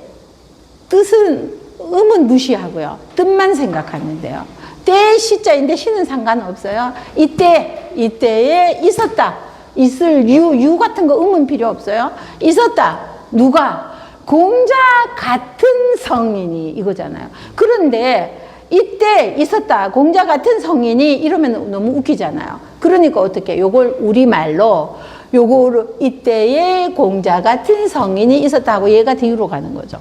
뜻은 음은 무시하고요, 뜻만 생각하는데요. 때 시자인데 시는 상관없어요. 이때에 있었다. 있을 유 같은 거 음은 필요 없어요. 있었다. 누가? 공자 같은 성인이, 이거잖아요. 그런데 이때 있었다. 공자 같은 성인이 이러면 너무 웃기잖아요. 그러니까 어떻게? 요걸 우리말로 요거를 이때에 공자 같은 성인이 있었다 하고 얘가 뒤로 가는 거죠.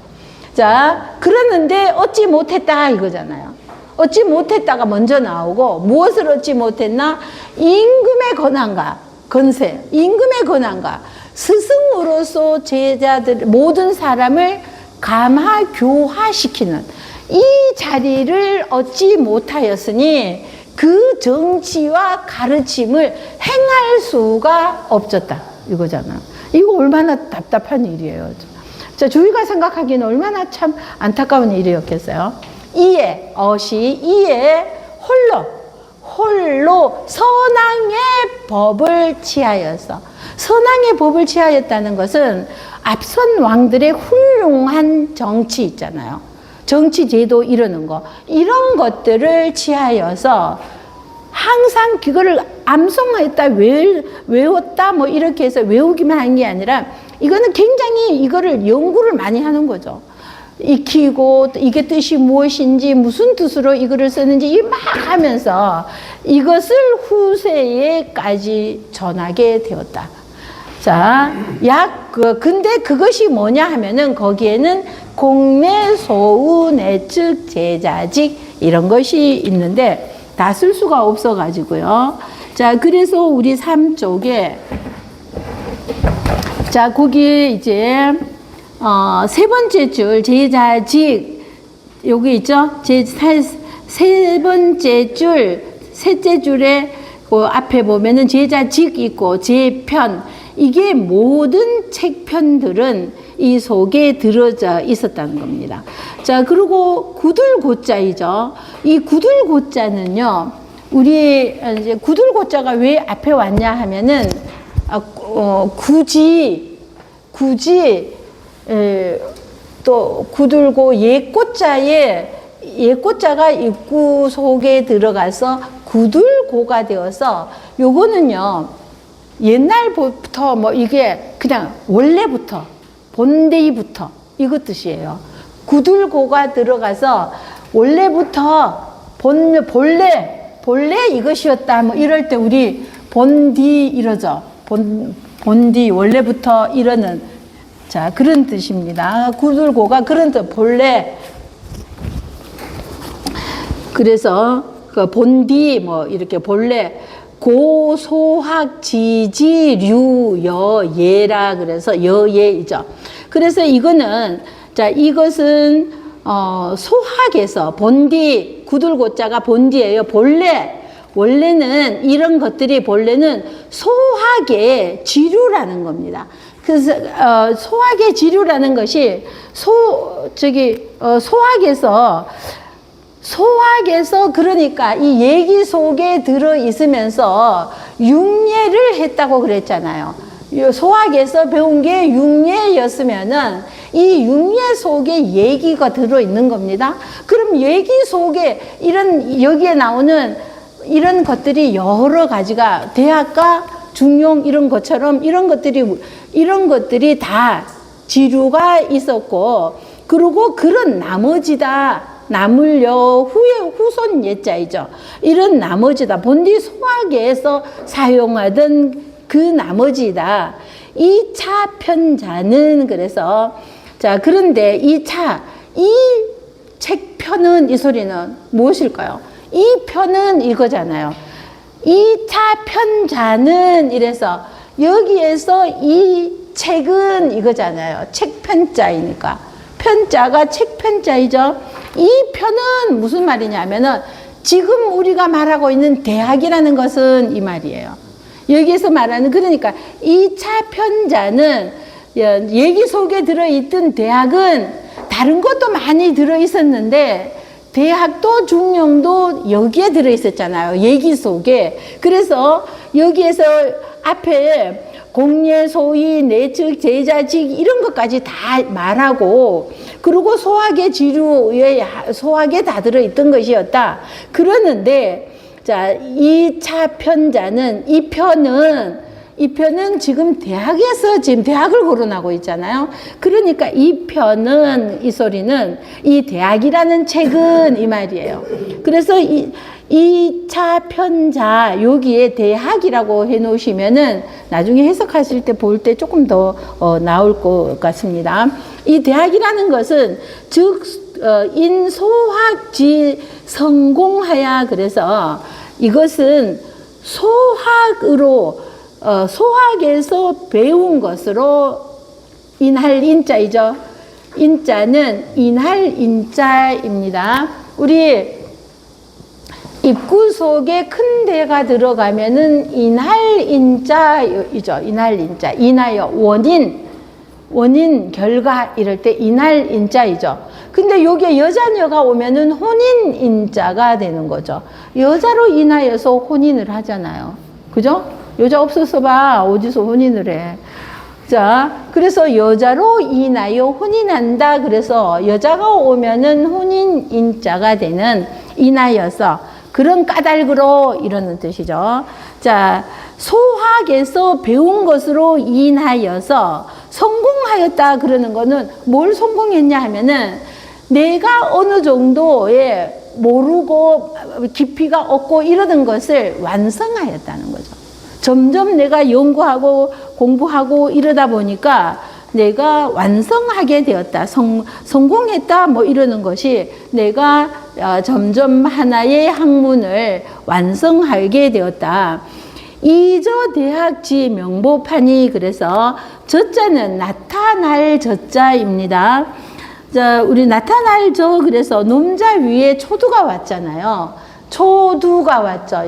자, 그러는데 얻지 못했다 이거잖아요. 얻지 못했다가 먼저 나오고, 무엇을 얻지 못했나? 임금의 권한과 건세, 임금의 권한과 스승으로서 제자들 모든 사람을 감화 교화시키는 이 자리를 얻지 못하였으니 그 정치와 가르침을 행할 수가 없었다 이거잖아. 이거 얼마나 답답한 일이에요. 자, 저희가 생각하기에는 얼마나 참 안타까운 일이었겠어요. 이에 홀로 선왕의 법을 취하여서, 선왕의 법을 취하였다는 것은 앞선 왕들의 훌륭한 정치 있잖아요. 정치 제도 이러는 거, 이런 것들을 취하여서 항상 그거를 암송했다, 외웠다, 뭐 이렇게 해서 외우기만 한 게 아니라, 이거는 굉장히 이거를 연구를 많이 하는 거죠. 익히고 이게 뜻이 무엇인지, 무슨 뜻으로 이거를 쓰는지 막 하면서 이것을 후세에까지 전하게 되었다. 자, 근데 그것이 뭐냐 하면은 거기에는 공내, 소우, 내측, 제자직 이런 것이 있는데 다 쓸 수가 없어가지고요. 자, 그래서 우리 3쪽에, 자, 거기 이제 세 번째 줄 제자직 여기 있죠. 세 번째 줄, 셋째 줄에 그 앞에 보면은 제자직 있고 제편, 이게 모든 책편들은 이 속에 들어져 있었다는 겁니다. 자, 그리고 구들고자이죠. 이 구들고자는요, 우리 이제 구들고자가 왜 앞에 왔냐 하면은 굳이 또 구들고 옛고자가 입구 속에 들어가서 구들고가 되어서, 요거는요 옛날부터 뭐 이게 그냥 원래부터 본데이부터 이거 뜻이에요. 구들고가 들어가서 원래부터 본래 이것이었다 뭐 이럴 때 우리 본디 이러죠. 본디 원래부터 이러는, 자, 그런 뜻입니다. 구들고가 그런 뜻, 본래 그래서 그 본디 뭐 이렇게 본래 고소학지지류여예라 그래서 여예이죠. 그래서 이거는 자 이것은 소학에서 본디 구들고자가 본디예요. 원래는 이런 것들이 본래는 소학의 지류라는 겁니다. 그래서 소학의 지류라는 것이 소학에서 그러니까 이 얘기 속에 들어 있으면서 융예를 했다고 그랬잖아요. 소학에서 배운 게 융예였으면은 이 융예 속에 얘기가 들어 있는 겁니다. 그럼 얘기 속에 여기에 나오는 이런 것들이 여러 가지가 대학과 중용 이런 것처럼 이런 것들이 다 지류가 있었고, 그리고 그런 나머지다. 남을려 후손 예자이죠. 이런 나머지다. 본디 소학에서 사용하던 그 나머지다. 이 차 편자는 그래서 자 그런데 이 책편은 이 소리는 무엇일까요? 이 편은 이거잖아요. 이 차 편자는 이래서 여기에서 이 책은 이거잖아요. 책편자이니까 편자가 책편자이죠. 이 편은 무슨 말이냐면은 지금 우리가 말하고 있는 대학이라는 것은 이 말이에요. 여기에서 말하는 그러니까 이 차 편자는 얘기 속에 들어있던 대학은 다른 것도 많이 들어있었는데 대학도 중용도 여기에 들어있었잖아요. 얘기 속에. 그래서 여기에서 앞에 공예, 소위, 내측, 제자직 이런 것까지 다 말하고 그리고 소학의 지류에 소학에 다 들어있던 것이었다. 그러는데 자, 이 차 편자는 이 편은 지금 대학에서 지금 대학을 거론하고 있잖아요. 그러니까 이 편은 이 소리는 이 대학이라는 책은 이 말이에요. 그래서 이 차 편자 여기에 대학이라고 해놓으시면은 나중에 해석하실 때 볼 때 조금 더 나올 것 같습니다. 이 대학이라는 것은 즉 인소학지 성공하야 그래서 이것은 소학으로 소학에서 배운 것으로 인할 인자이죠. 인자는 인할 인자입니다. 우리 입구 속에 큰 데가 들어가면은 인할 인자이죠. 인할 인자. 인하여 원인 결과 이럴 때 인할 인자이죠. 근데 여기에 여자녀가 오면은 혼인 인자가 되는 거죠. 여자로 인하여서 혼인을 하잖아요. 그죠? 여자 없어서 봐. 어디서 혼인을 해. 자, 그래서 여자로 인하여 혼인한다. 그래서 여자가 오면은 혼인 인자가 되는 인하여서 그런 까닭으로 이러는 뜻이죠. 자, 소학에서 배운 것으로 인하여서 성공하였다 그러는 거는 뭘 성공했냐 하면은 내가 어느 정도의 모르고 깊이가 없고 이러는 것을 완성하였다는 거죠. 점점 내가 연구하고 공부하고 이러다 보니까 내가 완성하게 되었다. 성공했다 뭐 이러는 것이 내가 점점 하나의 학문을 완성하게 되었다. 이저 대학지 명보판이 그래서 저자는 나타날 저자입니다. 자, 우리 나타날 저 그래서 놈자 위에 초두가 왔잖아요. 초두가 왔죠,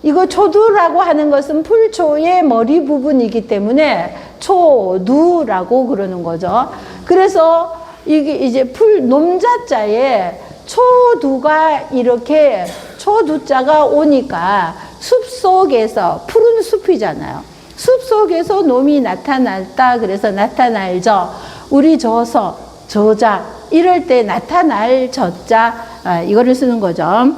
이거 초두라고 하는 것은 풀초의 머리 부분이기 때문에 초두라고 그러는 거죠. 그래서 이게 이제 놈자자에 초두가 이렇게 초두자가 오니까 숲 속에서 푸른 숲이잖아요. 숲 속에서 놈이 나타났다. 그래서 나타날저 우리 저자 이럴 때 나타날 저자 이거를 쓰는 거죠.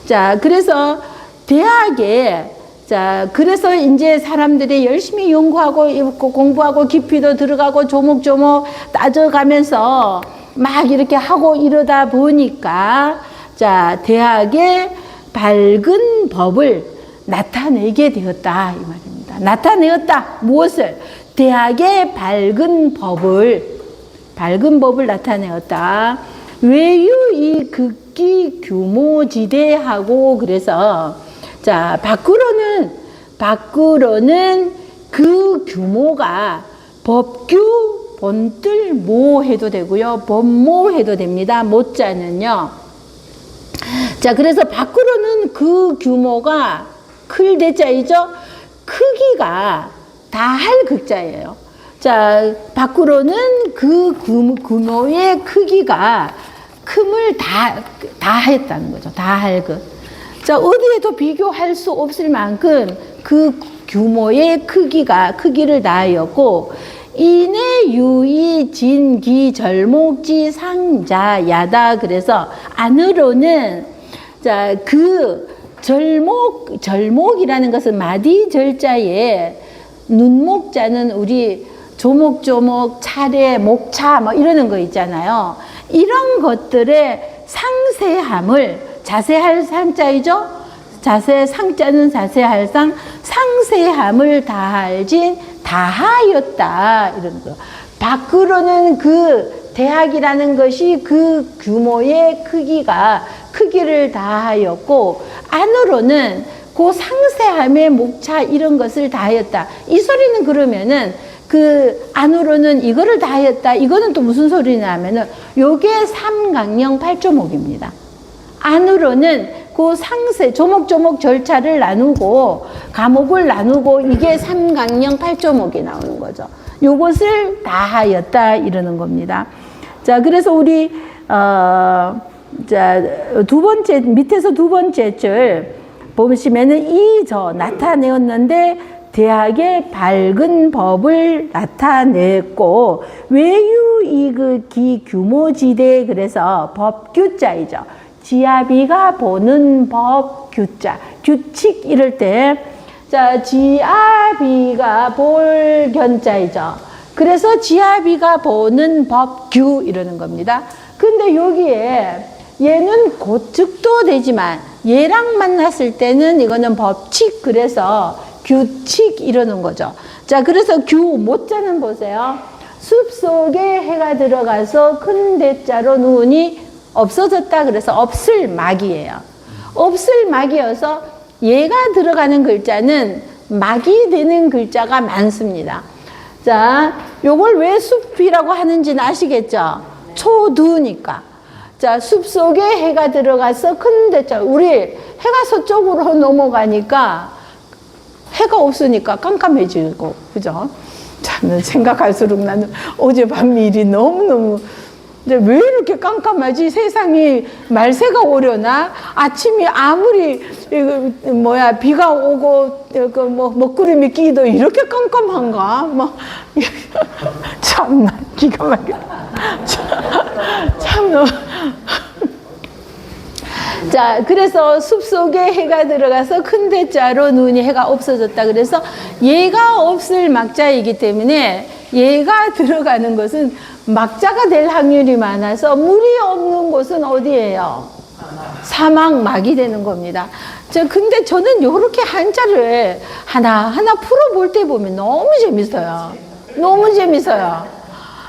자, 그래서 대학에 자, 그래서 이제 사람들이 열심히 연구하고 공부하고 깊이도 들어가고 조목조목 따져가면서 막 이렇게 하고 이러다 보니까 자, 대학의 밝은 법을 나타내게 되었다 이 말입니다. 나타내었다. 무엇을? 대학의 밝은 법을 나타내었다. 외유 이 국기 규모지대하고 그래서 자 밖으로는 그 규모가 법규 본뜰 모 해도 되고요. 법모 해도 됩니다. 모자는요. 자 그래서 밖으로는 그 규모가 클 대자이죠. 크기가 다할 극자예요. 자 밖으로는 그 규모의 크기가 큼을 다 했다는 거죠. 다 할 것. 자 어디에도 비교할 수 없을 만큼 그 규모의 크기를 다하였고 인해 유의 진기 절목지 상자 야다. 그래서 안으로는 자 그 절목이라는 것은 마디 절자에 눈목자는 우리 조목조목 차례 목차 뭐 이러는 거 있잖아요. 이런 것들의 상세함을 자세할 상자이죠. 상자는 자세할 상세함을 다할진 다하였다 이런 거. 밖으로는 그 대학이라는 것이 그 규모의 크기를 다하였고 안으로는 그 상세함의 목차 이런 것을 다하였다. 이 소리는 그러면은 그 안으로는 이거를 다하였다. 이거는 또 무슨 소리냐면은 요게 삼강령 8조목입니다. 안으로는 그 상세 조목조목 절차를 나누고 과목을 나누고 이게 삼강령 8조목이 나오는 거죠. 요것을 다하였다 이러는 겁니다. 자 그래서 우리 자 밑에서 두 번째 줄 보시면은 나타내었는데 대학의 밝은 법을 나타냈고 외유이극기 규모지대 그래서 법규자이죠. 지아비가 보는 법규자 규칙 이럴 때 자 지아비가 볼 견자이죠. 그래서 지아비가 보는 법규 이러는 겁니다. 근데 여기에 얘는 고측도 되지만 얘랑 만났을 때는 이거는 법칙 그래서 규칙 이러는 거죠. 자 그래서 모자는 보세요. 숲속에 해가 들어가서 큰 대자로 눈이 없어졌다. 그래서 없을 막이에요. 없을 막이어서 얘가 들어가는 글자는 막이 되는 글자가 많습니다. 자 요걸 왜 숲이라고 하는지는 아시겠죠? 초두니까. 자 숲속에 해가 들어가서 큰 대자 우리 해가 서쪽으로 넘어가니까 해가 없으니까 깜깜해지고 그죠? 참 생각할수록 나는 어젯밤 일이 너무너무 왜 이렇게 깜깜하지? 세상이 말세가 오려나? 아침이 아무리 비가 오고 먹구름이 끼도 이렇게 깜깜한가? 참나 기가 막혀. 참 너무. 자, 그래서 숲속에 해가 들어가서 큰 대자로 눈이 해가 없어졌다. 그래서 얘가 없을 막자이기 때문에 얘가 들어가는 것은 막자가 될 확률이 많아서 물이 없는 곳은 어디예요? 사막막이 되는 겁니다. 근데 저는 이렇게 한자를 하나하나 풀어볼 때 보면 너무 재밌어요. 너무 재밌어요.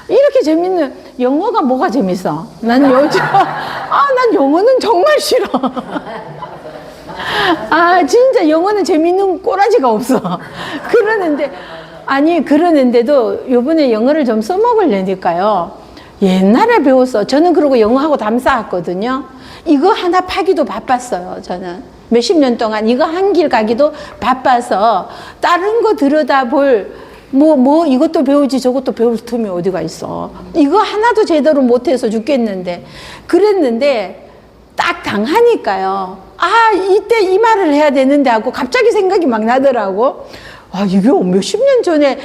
이렇게 재밌는 영어가 뭐가 재밌어? 난 영어는 정말 싫어. 진짜 영어는 재밌는 꼬라지가 없어. 그러는데도 요번에 영어를 좀 써먹으려니까요. 옛날에 배웠어. 저는 그러고 영어하고 담쌓았거든요. 이거 하나 파기도 바빴어요. 저는 몇십 년 동안 이거 한 길 가기도 바빠서 다른 거 들여다볼 이것도 배우지 저것도 배울 틈이 어디가 있어. 이거 하나도 제대로 못해서 죽겠는데 그랬는데 딱 당하니까요. 이때 이 말을 해야 되는데 하고 갑자기 생각이 막 나더라고. 이게 몇십 년 전에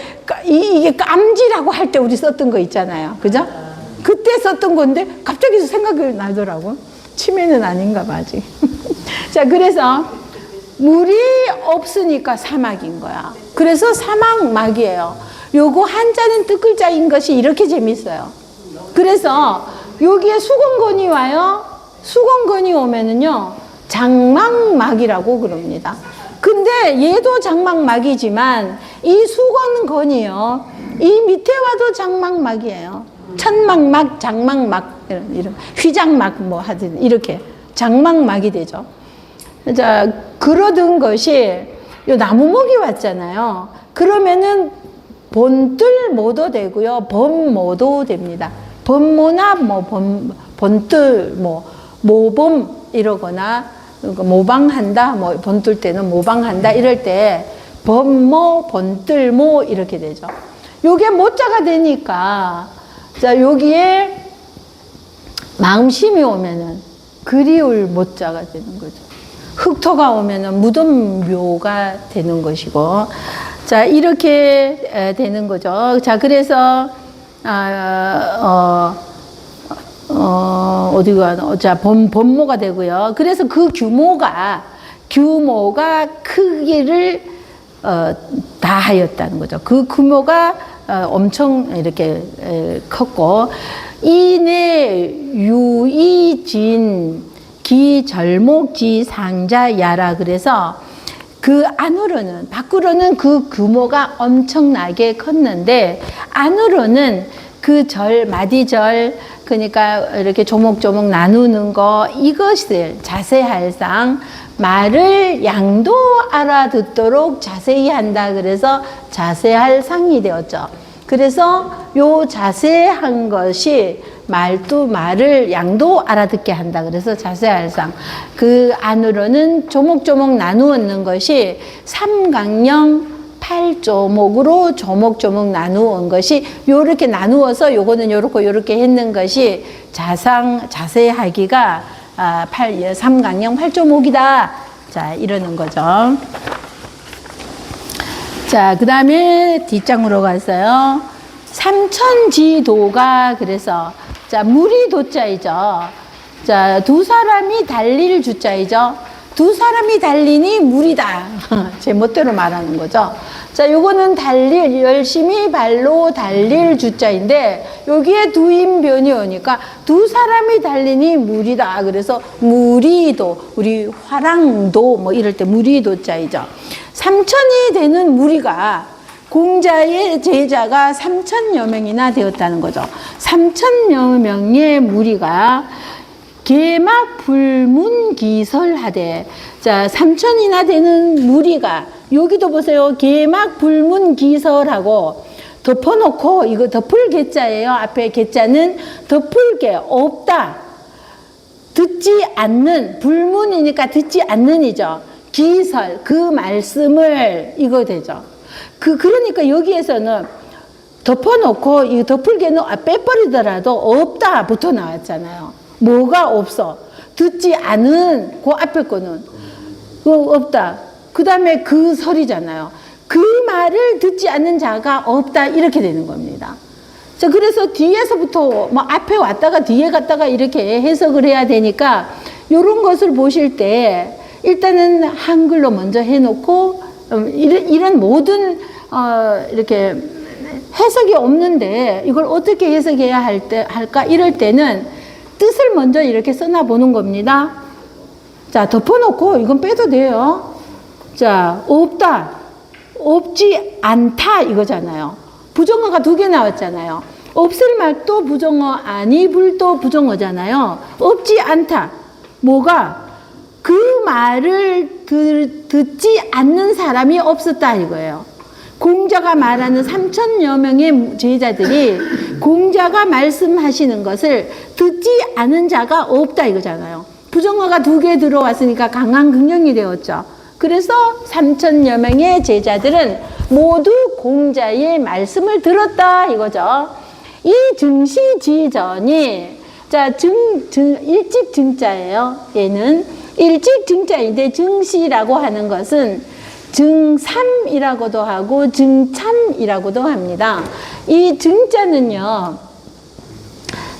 이게 깜지라고 할 때 우리 썼던 거 있잖아요. 그죠? 그때 썼던 건데 갑자기 생각이 나더라고. 치매는 아닌가 봐 아직. 자 그래서 물이 없으니까 사막인 거야. 그래서 사막막이에요. 요거 한자는 뜻글자인 것이 이렇게 재밌어요. 그래서 여기에 수건건이 와요. 수건건이 오면은요 장막막이라고 그럽니다. 근데 얘도 장막막이지만 이 수건건이요. 이 밑에 와도 장막막이에요. 천막막, 장막막, 이런 휘장막 뭐 하든 이렇게 장막막이 되죠. 자, 그러던 것이 요 나무목이 왔잖아요. 그러면은 본뜰모도 되고요. 범모도 됩니다. 범모나 뭐 본뜰, 뭐 모범 이러거나 모방한다, 뭐 본뜰 때는 모방한다 이럴 때 범모, 본뜰모 이렇게 되죠. 요게 모자가 되니까 자 여기에 마음심이 오면은 그리울 모자가 되는 거죠. 흑토가 오면은 무덤묘가 되는 것이고, 자 이렇게 되는 거죠. 자 그래서 어디가 자 범모가 되고요. 그래서 그 규모가 크기를 다 하였다는 거죠. 그 규모가 엄청 이렇게 컸고, 이내 유이진 기절목지 상자야라. 그래서 그 안으로는, 밖으로는 그 규모가 엄청나게 컸는데 안으로는 그 절, 마디절, 그러니까 이렇게 조목조목 나누는 거, 이것을 자세할상 말을 양도 알아듣도록 자세히 한다. 그래서 자세할 상이 되었죠. 그래서 요 자세한 것이 말을 양도 알아듣게 한다. 그래서 자세할 상. 그 안으로는 조목조목 나누었는 것이 삼강령 8조목으로 조목조목 나누은 것이 요렇게 나누어서 요거는 요렇고 요렇게 했는 것이 자세하기가 삼강령 8조목이다. 자, 이러는 거죠. 자, 그 다음에 뒷장으로 갔어요. 삼천지도가, 그래서, 자, 물이 도자이죠. 자, 두 사람이 달릴 주자이죠. 두 사람이 달리니 물이다. 제 멋대로 말하는 거죠. 자, 요거는 열심히 발로 달릴 주자인데, 여기에 두인변이 오니까 두 사람이 달리니 물이다. 그래서 무리도, 우리 화랑도 뭐 이럴 때 무리도자이죠. 3천이 되는 무리가, 공자의 제자가 3천여 명이나 되었다는 거죠. 3천여 명의 무리가 개막 불문기설하되, 자 3천이나 되는 무리가, 여기도 보세요. 개막 불문기설하고 덮어놓고, 이거 덮을 개자예요. 앞에 개자는 덮을 게 없다, 듣지 않는, 불문이니까 듣지 않는이죠. 기설, 그 말씀을, 이거 되죠. 그러니까 여기에서는 덮어놓고 이 덮을 개는 빼버리더라도 없다 붙어 나왔잖아요. 뭐가 없어? 듣지 않은, 그 앞에 거는 없다. 그 다음에 그 설이잖아요. 그 말을 듣지 않는 자가 없다. 이렇게 되는 겁니다. 자, 그래서 뒤에서부터 뭐 앞에 왔다가 뒤에 갔다가 이렇게 해석을 해야 되니까, 요런 것을 보실 때 일단은 한글로 먼저 해놓고, 이런 모든 이렇게 해석이 없는데 이걸 어떻게 해석해야 할까 이럴 때는 뜻을 먼저 이렇게 써놔 보는 겁니다. 자, 덮어놓고 이건 빼도 돼요. 자, 없다, 없지 않다 이거잖아요. 부정어가 두 개 나왔잖아요. 없을 말도 부정어, 아니 불도 부정어잖아요. 없지 않다, 뭐가? 그 말을 듣지 않는 사람이 없었다 이거예요. 공자가 말하는 3천여 명의 제자들이 공자가 말씀하시는 것을 듣지 않은 자가 없다 이거잖아요. 부정어가 두 개 들어왔으니까 강한 긍정이 되었죠. 그래서 3천여 명의 제자들은 모두 공자의 말씀을 들었다 이거죠. 이 증시지전이, 자, 일찍 증자예요. 얘는 일찍 증자인데, 증시라고 하는 것은 증삼이라고도 하고 증참이라고도 합니다. 이 증자는요,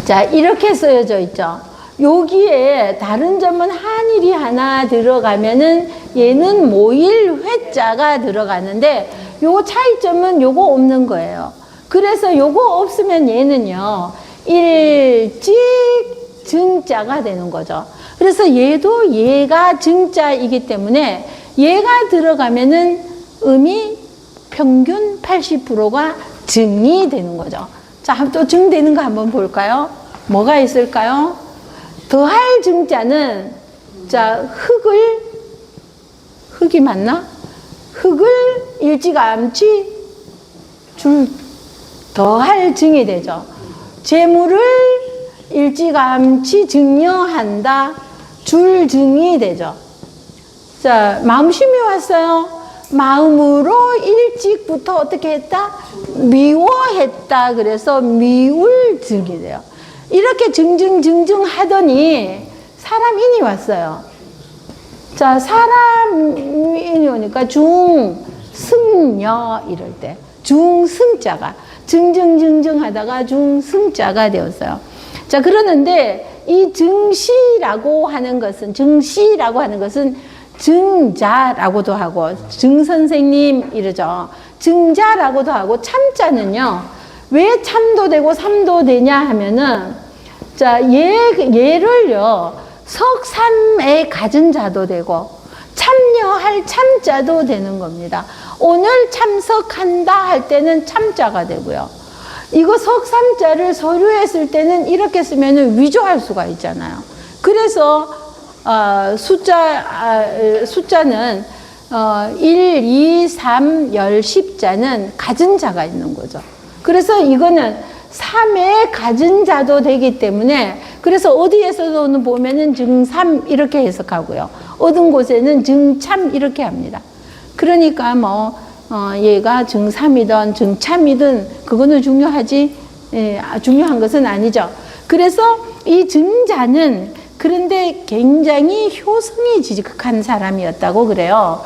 자, 이렇게 쓰여져 있죠. 여기에 다른 점은 한일이 하나 들어가면은 얘는 모일 회자가 들어가는데, 요 차이점은 요거 없는 거예요. 그래서 요거 없으면 얘는요, 일찍 증자가 되는 거죠. 그래서 얘도 얘가 증자이기 때문에 얘가 들어가면은 음이 평균 80%가 증이 되는 거죠. 자, 또 증되는 거 한번 볼까요? 뭐가 있을까요? 더할 증자는, 자, 흙이 맞나? 흙을 일찌감치 더할 증이 되죠. 재물을 일찌감치 증여한다. 줄 증이 되죠. 자, 마음심이 왔어요. 마음으로 일찍부터 어떻게 했다? 미워했다. 그래서 미울 증이 돼요. 이렇게 증증증증 하더니 사람인이 왔어요. 자, 사람인이 오니까 중승여 이럴 때 중승자가 증증증증 하다가 중승자가 되었어요. 자, 그러는데 이 증시라고 하는 것은 증자라고도 하고 증선생님 이러죠. 증자라고도 하고 참자는요. 왜 참도 되고 삼도 되냐 하면은 자, 얘를요. 석삼에 가진 자도 되고 참여할 참자도 되는 겁니다. 오늘 참석한다 할 때는 참자가 되고요. 이거 석삼자를 서류에 쓸 때는 이렇게 쓰면 위조할 수가 있잖아요. 그래서 숫자는 1, 2, 3, 10, 10자는 가진 자가 있는 거죠. 그래서 이거는 3의 가진 자도 되기 때문에 그래서 어디에서도 보면은 증삼 이렇게 해석하고요. 어떤 곳에는 증참 이렇게 합니다. 그러니까 얘가 증삼이든 증참이든 그거는 중요하지, 중요한 것은 아니죠. 그래서 이 증자는 그런데 굉장히 효성이 지극한 사람이었다고 그래요.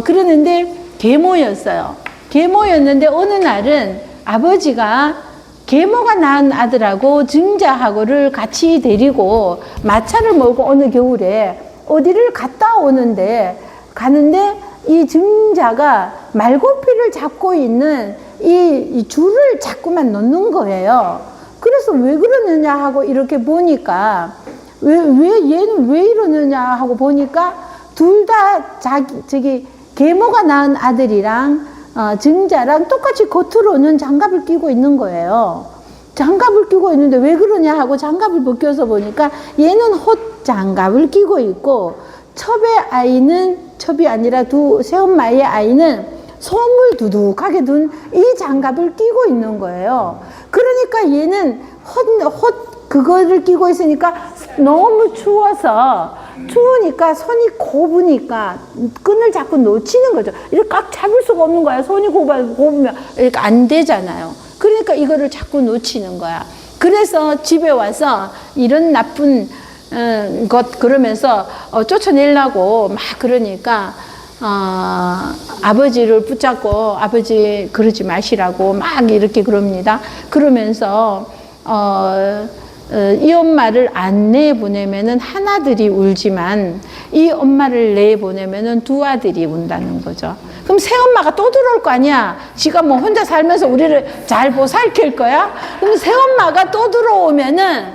그러는데 계모였어요. 계모였는데 어느 날은 아버지가 계모가 낳은 아들하고 증자하고를 같이 데리고 마차를 몰고 어느 겨울에 어디를 갔다 오는데 가는데 이 증자가 말고피를 잡고 있는 이 줄을 자꾸만 놓는 거예요. 그래서 왜 그러느냐 하고 이렇게 보니까 왜 얘는 왜 이러느냐 하고 보니까 둘 다 계모가 낳은 아들이랑 증자랑 똑같이 겉으로는 장갑을 끼고 있는 거예요. 장갑을 끼고 있는데 왜 그러냐 하고 장갑을 벗겨서 보니까 얘는 헛 장갑을 끼고 있고 첩이 아니라 새엄마의 아이는 솜을 두둑하게 둔 이 장갑을 끼고 있는 거예요. 그러니까 얘는 그거를 끼고 있으니까 너무 추우니까 손이 곱으니까 끈을 자꾸 놓치는 거죠. 이렇게 꽉 잡을 수가 없는 거야. 손이 곱으면 이렇게 안 되잖아요. 그러니까 이거를 자꾸 놓치는 거야. 그래서 집에 와서 이런 나쁜 것 그러면서 쫓아내려고 막 그러니까 아버지를 붙잡고 아버지 그러지 마시라고 막 이렇게 그럽니다. 그러면서 이 엄마를 안 내보내면은 하나들이 울지만 이 엄마를 내보내면은 두 아들이 운다는 거죠. 그럼 새엄마가 또 들어올 거 아니야. 지가 뭐 혼자 살면서 우리를 잘 보살필 거야? 그럼 새엄마가 또 들어오면은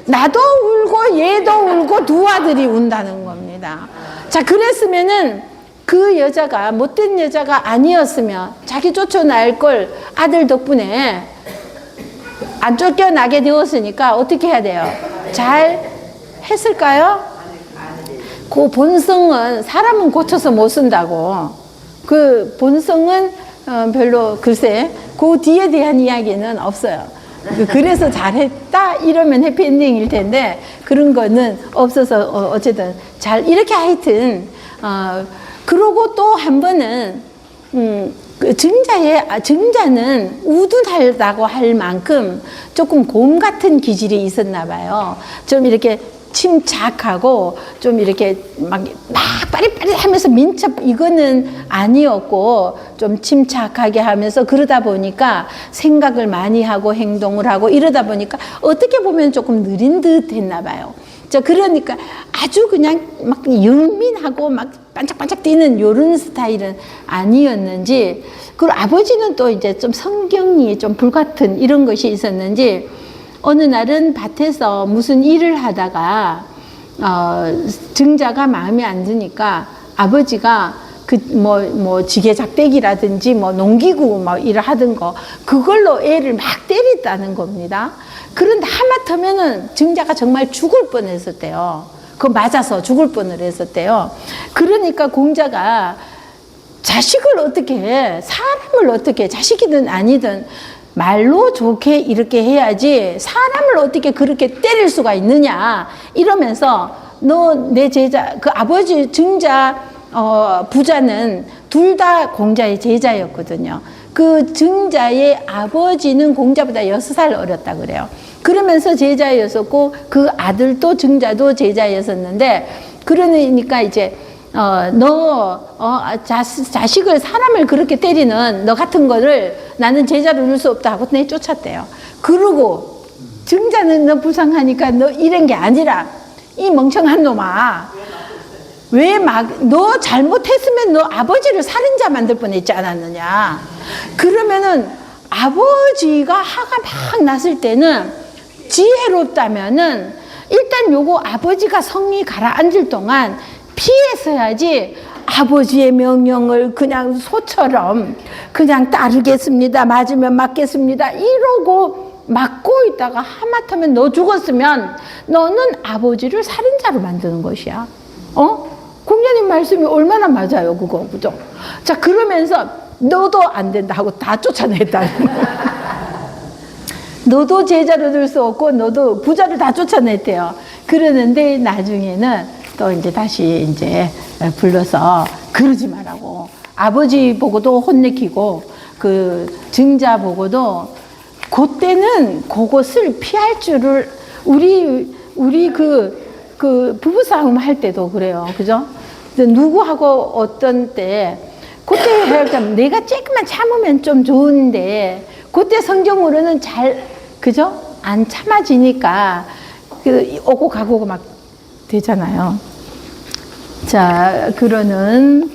나도 울고 얘도 울고 두 아들이 운다는 겁니다. 자, 그랬으면은 그 여자가 못된 여자가 아니었으면 자기 쫓아날 걸 아들 덕분에 안 쫓겨나게 되었으니까 어떻게 해야 돼요? 잘 했을까요? 그 본성은 사람은 고쳐서 못 쓴다고. 그 본성은 별로 글쎄 그 뒤에 대한 이야기는 없어요. 그래서 잘했다 이러면 해피엔딩일 텐데 그런 거는 없어서 어쨌든 잘 이렇게 하여튼 그러고 또 한 번은 그 증자는 우둔하다고 할 만큼 조금 곰 같은 기질이 있었나 봐요. 좀 이렇게 침착하고 좀 이렇게 막 빠릿빠릿 하면서 민첩 이거는 아니었고 좀 침착하게 하면서 그러다 보니까 생각을 많이 하고 행동을 하고 이러다 보니까 어떻게 보면 조금 느린 듯 했나 봐요. 그러니까 아주 그냥 막 영민하고 막 반짝반짝 뛰는 요런 스타일은 아니었는지, 그리고 아버지는 또 이제 좀 성경이 좀 불같은 이런 것이 있었는지 어느 날은 밭에서 무슨 일을 하다가 증자가 마음에 안 드니까 아버지가 지게 작대기라든지 농기구 일을 하던 거 그걸로 애를 막 때렸다는 겁니다. 그런데 하마터면은 증자가 정말 죽을 뻔했었대요. 그거 맞아서 죽을 뻔을 했었대요. 그러니까 공자가 자식을 어떻게 해? 사람을 어떻게 해? 자식이든 아니든 말로 좋게 이렇게 해야지 사람을 어떻게 그렇게 때릴 수가 있느냐 이러면서 너 내 제자 그 아버지 증자 부자는 둘 다 공자의 제자였거든요. 그 증자의 아버지는 공자보다 6살 어렸다 그래요. 그러면서 제자였었고 그 아들도 증자도 제자였었는데 그러니까 이제 자식을 사람을 그렇게 때리는 너 같은 거를 나는 제자로 둘 수 없다 하고 내쫓았대요. 그러고 증자는 너 불쌍하니까 너 이런 게 아니라 이 멍청한 놈아 너 잘못했으면 너 아버지를 살인자 만들 뻔했지 않았느냐. 그러면은 아버지가 화가 막 났을 때는 지혜롭다면은 일단 요거 아버지가 성이 가라앉을 동안 피했어야지 아버지의 명령을 그냥 소처럼 그냥 따르겠습니다. 맞으면 맞겠습니다. 이러고 맞고 있다가 하마터면 너 죽었으면 너는 아버지를 살인자로 만드는 것이야. 공자님 말씀이 얼마나 맞아요, 그거. 그죠? 자, 그러면서 너도 안 된다 하고 다 쫓아냈다는 거야. 너도 제자로 들 수 없고 너도 부자를 다 쫓아냈대요. 그러는데 나중에는 또 이제 다시 이제 불러서 그러지 말라고. 아버지 보고도 혼내키고 그 증자 보고도 그때는 그것을 피할 줄을 우리 그 부부싸움 할 때도 그래요. 그죠? 누구하고 어떤 때 그때 내가 조금만 참으면 좀 좋은데 그때 성경으로는 그죠? 안 참아지니까 오고 가고 막 되잖아요. 자, 그러는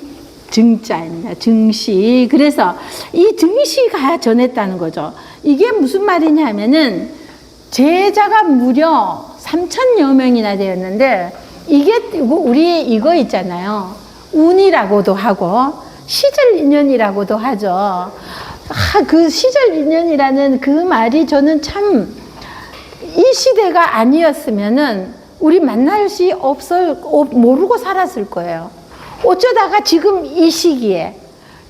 증자입니다. 증시. 그래서 이 증시가 전했다는 거죠. 이게 무슨 말이냐 하면은 제자가 무려 3,000여 명이나 되었는데 이게 우리 이거 있잖아요. 운이라고도 하고 시절 인연이라고도 하죠. 그 시절 인연이라는 그 말이 저는 참 이 시대가 아니었으면은 우리 만날 수 모르고 살았을 거예요. 어쩌다가 지금 이 시기에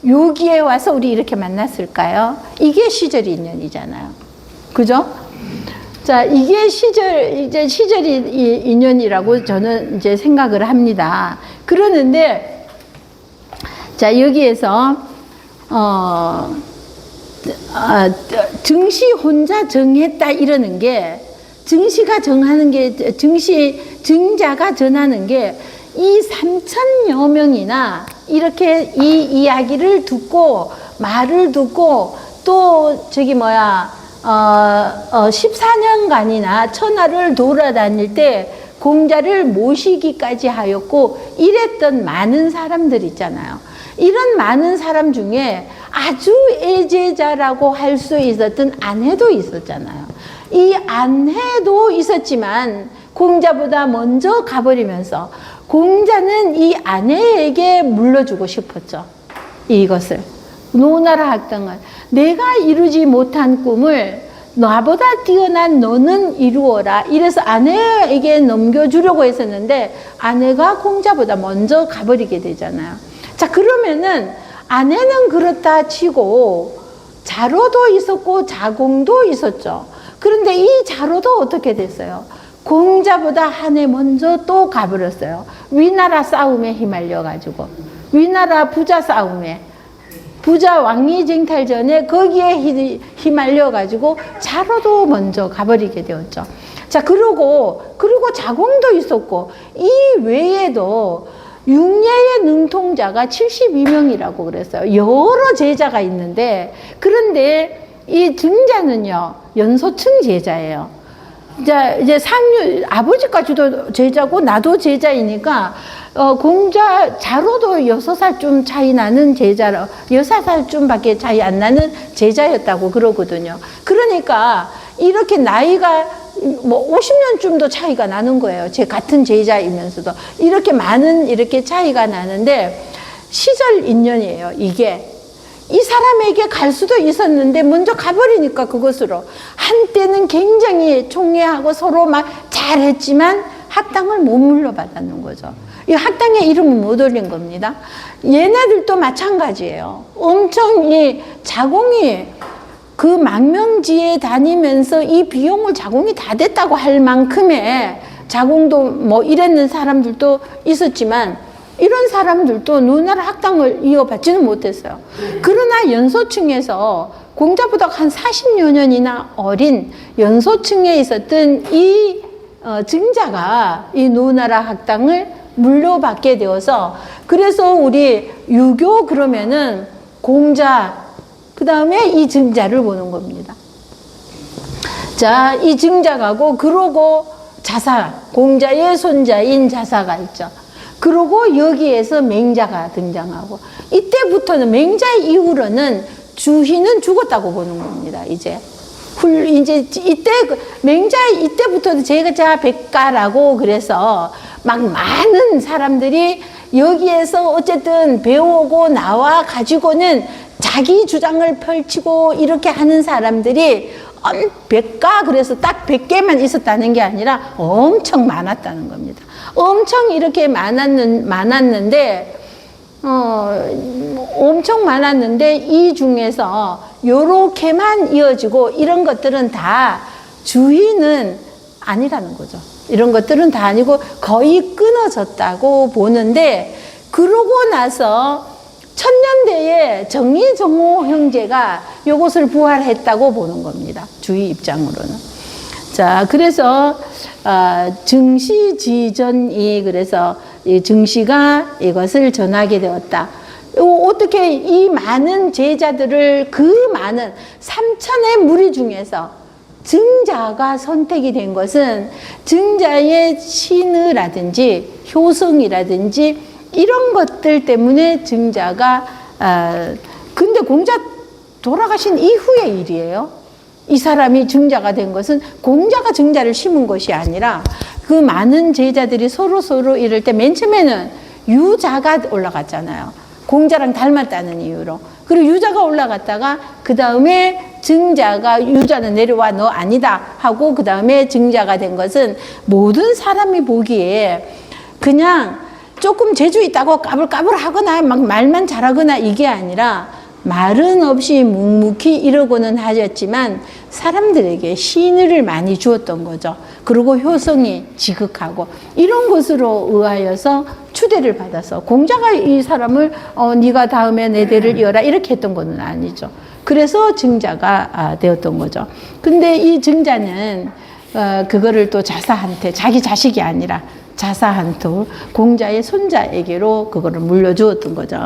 여기에 와서 우리 이렇게 만났을까요? 이게 시절 인연이잖아요. 그죠? 자, 이게 시절이 인연이라고 저는 이제 생각을 합니다. 그러는데, 자, 여기에서, 증시 혼자 정했다 이러는 게, 증시가 정하는 게, 증자가 전하는 게, 이 3,000여 명이나 이렇게 이 이야기를 듣고, 말을 듣고, 또, 14년간이나 천하를 돌아다닐 때 공자를 모시기까지 하였고 이랬던 많은 사람들 있잖아요. 이런 많은 사람 중에 아주 애제자라고 할 수 있었던 안해도 있었잖아요. 이 안해도 있었지만 공자보다 먼저 가버리면서 공자는 이 아내에게 물려주고 싶었죠. 이것을. 노나라 학당을 내가 이루지 못한 꿈을 나보다 뛰어난 너는 이루어라. 이래서 아내에게 넘겨주려고 했었는데 아내가 공자보다 먼저 가버리게 되잖아요. 자, 그러면은 아내는 그렇다 치고 자로도 있었고 자공도 있었죠. 그런데 이 자로도 어떻게 됐어요? 공자보다 한 해 먼저 또 가버렸어요. 위나라 싸움에 휘말려가지고 위나라 부자 싸움에 부자 왕위 쟁탈전에 거기에 휘말려가지고 자로도 먼저 가버리게 되었죠. 자, 그리고 자공도 있었고 이 외에도 육례의 능통자가 72명이라고 그랬어요. 여러 제자가 있는데 그런데 이 증자는요 연소층 제자예요. 이제 상류 아버지까지도 제자고 나도 제자이니까 공자 자로도 6살쯤 차이 나는 제자로 6살쯤밖에 차이 안 나는 제자였다고 그러거든요. 그러니까 이렇게 나이가 뭐 50년쯤도 차이가 나는 거예요. 제 같은 제자이면서도 이렇게 많은 이렇게 차이가 나는데 시절 인연이에요. 이게 이 사람에게 갈 수도 있었는데 먼저 가버리니까 그것으로 한때는 굉장히 총애하고 서로 막 잘했지만 학당을 못 물려받았는 거죠. 이 학당의 이름은 못 올린 겁니다. 얘네들도 마찬가지예요. 엄청 이 자공이 그 망명지에 다니면서 이 비용을 자공이 다 됐다고 할 만큼의 자공도 뭐 이랬는 사람들도 있었지만 이런 사람들도 누나라 학당을 이어받지는 못했어요. 그러나 연소층에서 공자보다 한 40여 년이나 어린 연소층에 있었던 이 증자가 이 누나라 학당을 물려받게 되어서 그래서 우리 유교 그러면은 공자 그 다음에 이 증자를 보는 겁니다. 자, 이 증자가고 그러고 자사 공자의 손자인 자사가 있죠. 그리고 여기에서 맹자가 등장하고 이때부터는 맹자 이후로는 주희는 죽었다고 보는 겁니다. 이제 이때 맹자 이때부터는 제가 백가라고 그래서 막 많은 사람들이 여기에서 어쨌든 배우고 나와 가지고는 자기 주장을 펼치고 이렇게 하는 사람들이 백가 그래서 딱 100개만 있었다는 게 아니라 엄청 많았다는 겁니다. 엄청 이렇게 많았는데 엄청 많았는데 이 중에서 요렇게만 이어지고 이런 것들은 다 주의는 아니라는 거죠. 이런 것들은 다 아니고 거의 끊어졌다고 보는데 그러고 나서 천년대에 정의정호 형제가 요것을 부활했다고 보는 겁니다. 주의 입장으로는. 자, 그래서 증시지전이 그래서 이 증시가 이것을 전하게 되었다. 어떻게 이 많은 제자들을 그 많은 3천의 무리 중에서 증자가 선택이 된 것은 증자의 신의라든지 효성이라든지 이런 것들 때문에 증자가 근데 공자 돌아가신 이후의 일이에요. 이 사람이 증자가 된 것은 공자가 증자를 심은 것이 아니라 그 많은 제자들이 서로 이럴 때 맨 처음에는 유자가 올라갔잖아요. 공자랑 닮았다는 이유로. 그리고 유자가 올라갔다가 그 다음에 증자가 유자는 내려와 너 아니다 하고 그 다음에 증자가 된 것은 모든 사람이 보기에 그냥 조금 재주 있다고 까불까불하거나 막 말만 잘하거나 이게 아니라 말은 없이 묵묵히 이러고는 하셨지만 사람들에게 신의를 많이 주었던 거죠. 그리고 효성이 지극하고 이런 것으로 의하여서 추대를 받아서 공자가 이 사람을 네가 다음에 내 대를 이어라 이렇게 했던 것은 아니죠. 그래서 증자가 되었던 거죠. 근데 이 증자는 그거를 또 자사한테 자기 자식이 아니라 자사한테 공자의 손자에게로 그거를 물려주었던 거죠.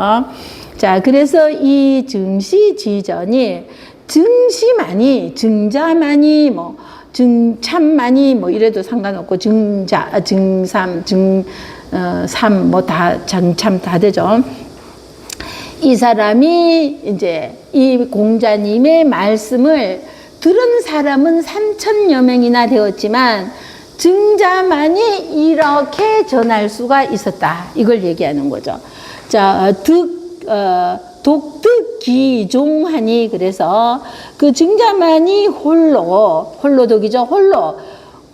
자, 그래서 이 증시지전이 증시만이 증자만이 뭐 증참만이 뭐 이래도 상관없고 증자 증삼 증삼 뭐 다 증참 다 되죠. 이 사람이 이제 이 공자님의 말씀을 들은 사람은 3천여 명이나 되었지만 증자만이 이렇게 전할 수가 있었다. 이걸 얘기하는 거죠. 자, 독득기종하니 그래서 그 증자만이 홀로 독이죠. 홀로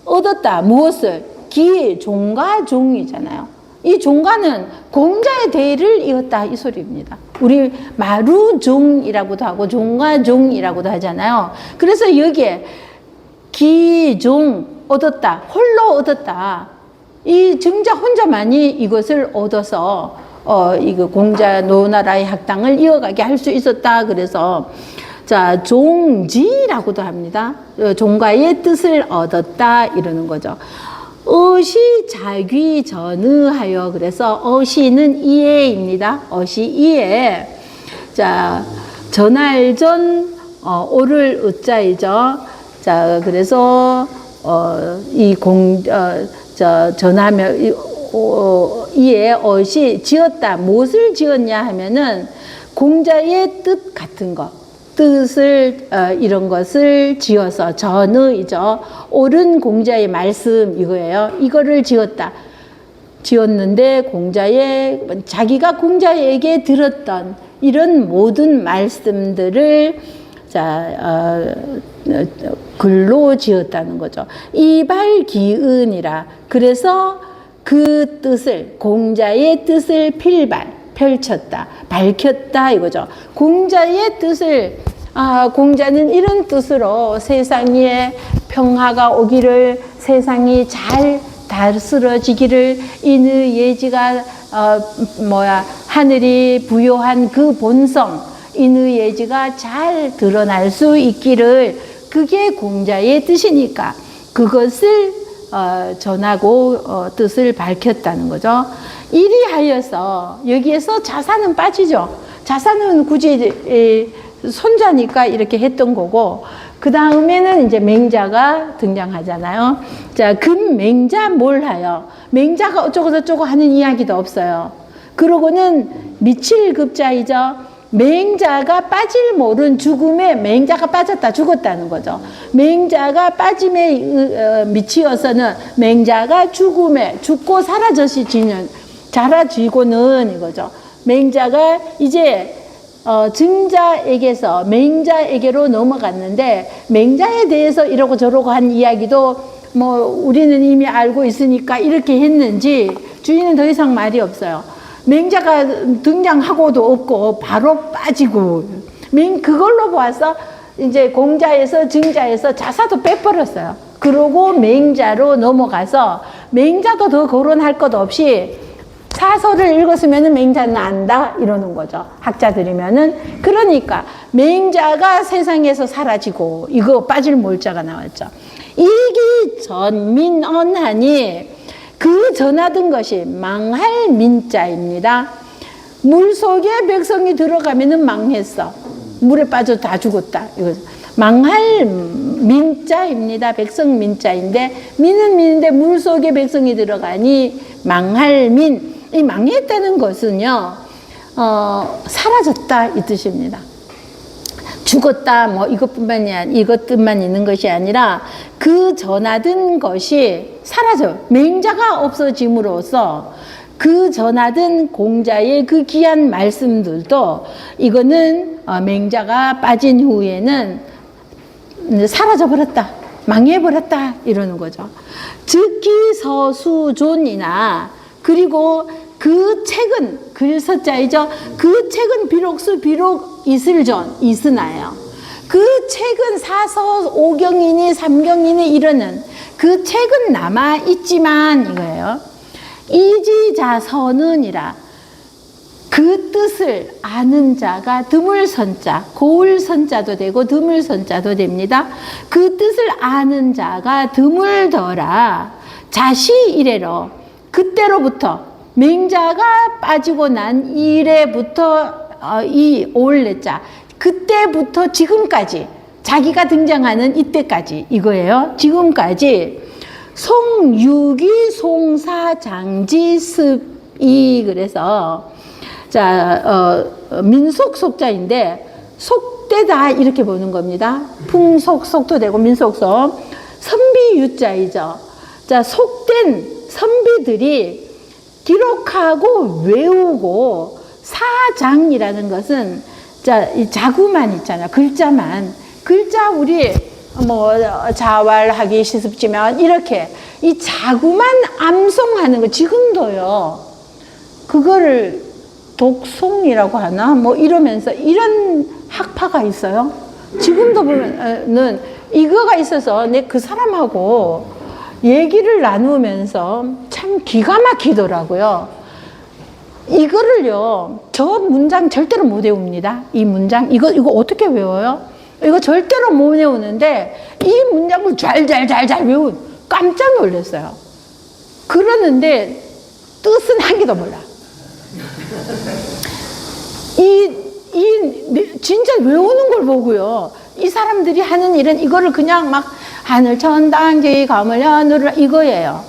얻었다. 무엇을? 기, 종가, 종이잖아요. 이 종가는 공자의 대를 이었다 이 소리입니다. 우리 마루종이라고도 하고 종가종이라고도 하잖아요. 그래서 여기에 기종 얻었다. 홀로 얻었다. 이 증자 혼자만이 이것을 얻어서 이거 공자 노나라의 학당을 이어가게 할 수 있었다. 그래서 자, 종지라고도 합니다. 종가의 뜻을 얻었다 이러는 거죠. 어시 자귀 전의하여 그래서 어시는 이해입니다. 어시 이해. 자, 전할전 오를 의자이죠. 자, 그래서 전하며 이에 어시 지었다. 무엇을 지었냐 하면은 공자의 뜻 같은 거, 뜻을 이런 것을 지어서 전의죠. 옳은 공자의 말씀 이거예요. 이거를 지었는데 공자의 자기가 공자에게 들었던 이런 모든 말씀들을 글로 지었다는 거죠. 이발기은이라. 그래서 그 뜻을 공자의 뜻을 펼쳤다, 밝혔다 이거죠. 공자의 뜻을 공자는 이런 뜻으로 세상에 평화가 오기를, 세상이 잘 다스러지기를, 인의 예지가 하늘이 부여한 그 본성, 인의 예지가 잘 드러날 수 있기를, 그게 공자의 뜻이니까 그것을 전하고 뜻을 밝혔다는 거죠. 이리하여서 여기에서 자사는 빠지죠. 자사는 굳이 손자니까 이렇게 했던 거고, 그 다음에는 이제 맹자가 등장하잖아요. 자, 금맹자 뭘하여? 맹자가 어쩌고저쩌고 하는 이야기도 없어요. 그러고는 미칠급자이죠. 맹자가 빠질 모른 죽음에 맹자가 빠졌다 죽었다는 거죠. 맹자가 빠짐에 미치어서는 맹자가 죽음에 죽고 사라지고는 이거죠. 맹자가 이제 증자에게서 맹자에게로 넘어갔는데, 맹자에 대해서 이러고 저러고 한 이야기도 뭐 우리는 이미 알고 있으니까 이렇게 했는지 주인은 더 이상 말이 없어요. 맹자가 등장하고도 없고 바로 빠지고, 그걸로 봐서 이제 공자에서 증자에서 자사도 빼버렸어요. 그러고 맹자로 넘어가서 맹자도 더 거론할 것 없이 사설을 읽었으면 맹자는 안다 이러는 거죠. 학자들이면은. 그러니까 맹자가 세상에서 사라지고 이거 빠질 몰자가 나왔죠. 이기 전민언하니, 그 전하던 것이 망할 민자입니다. 물속에 백성이 들어가면은 망했어. 물에 빠져 다 죽었다. 이거 망할 민자입니다. 백성 민자인데, 민은 민인데 물속에 백성이 들어가니 망할 민. 이 망했다는 것은요, 사라졌다 이 뜻입니다. 죽었다 뭐 이것뿐만 있는 것이 아니라 그 전하던 것이 사라져. 맹자가 없어짐으로써 그 전하던 공자의 그 귀한 말씀들도 이거는 맹자가 빠진 후에는 사라져버렸다, 망해버렸다 이러는 거죠. 즉기서수존이나, 그리고 그 책은 글서자이죠. 그 책은 비록 이슬존, 이스나예요. 그 책은 사서 5경이니 3경이니 이러는 그 책은 남아 있지만 이거예요. 이지자선은이라. 그 뜻을 아는 자가 드물선자, 고울선자도 되고 드물선자도 됩니다. 그 뜻을 아는 자가 드물더라. 자시 이래로, 그때로부터 맹자가 빠지고 난 이래부터 이 올레자, 그때부터 지금까지, 자기가 등장하는 이때까지 이거예요. 지금까지 송유기 송사장지습이, 그래서 민속 속자인데 속되다 이렇게 보는 겁니다. 풍속 속도 되고 민속속, 선비유자이죠. 자, 속된 선비들이 기록하고 외우고, 사장이라는 것은 이 자구만 있잖아. 글자만. 글자 우리 뭐 자활하기 시습지면 이렇게 이 자구만 암송하는 거 지금도요. 그거를 독송이라고 하나 뭐 이러면서 이런 학파가 있어요. 지금도 보면은 이거가 있어서 내 그 사람하고 얘기를 나누면서 참 기가 막히더라고요. 이거를요, 저 문장 절대로 못 외웁니다. 이 문장 이거 어떻게 외워요? 이거 절대로 못 외우는데 이 문장을 잘 외운, 깜짝 놀랐어요. 그러는데 뜻은 한 개도 몰라. 진짜 외우는 걸 보고요, 이 사람들이 하는 일은 이거를 그냥 막 하늘 천당지 가물 하늘 이거예요.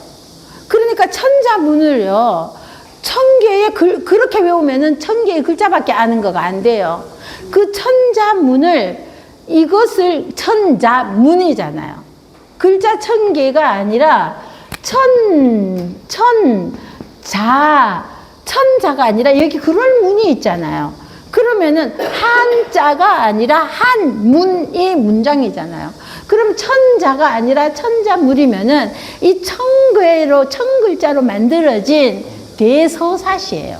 그러니까 천자문을요, 1000개의 그렇게 외우면은 1000개의 글자밖에 아는 거가 안 돼요. 그 천자문을 이것을 천자문이잖아요. 글자 1000개가 아니라 천자가 아니라 여기 그럴 문이 있잖아요. 그러면은 한자가 아니라 한문이 문장이잖아요. 그럼 천자가 아니라 천자물이면은 이 천글자로 만들어진 대서사시예요.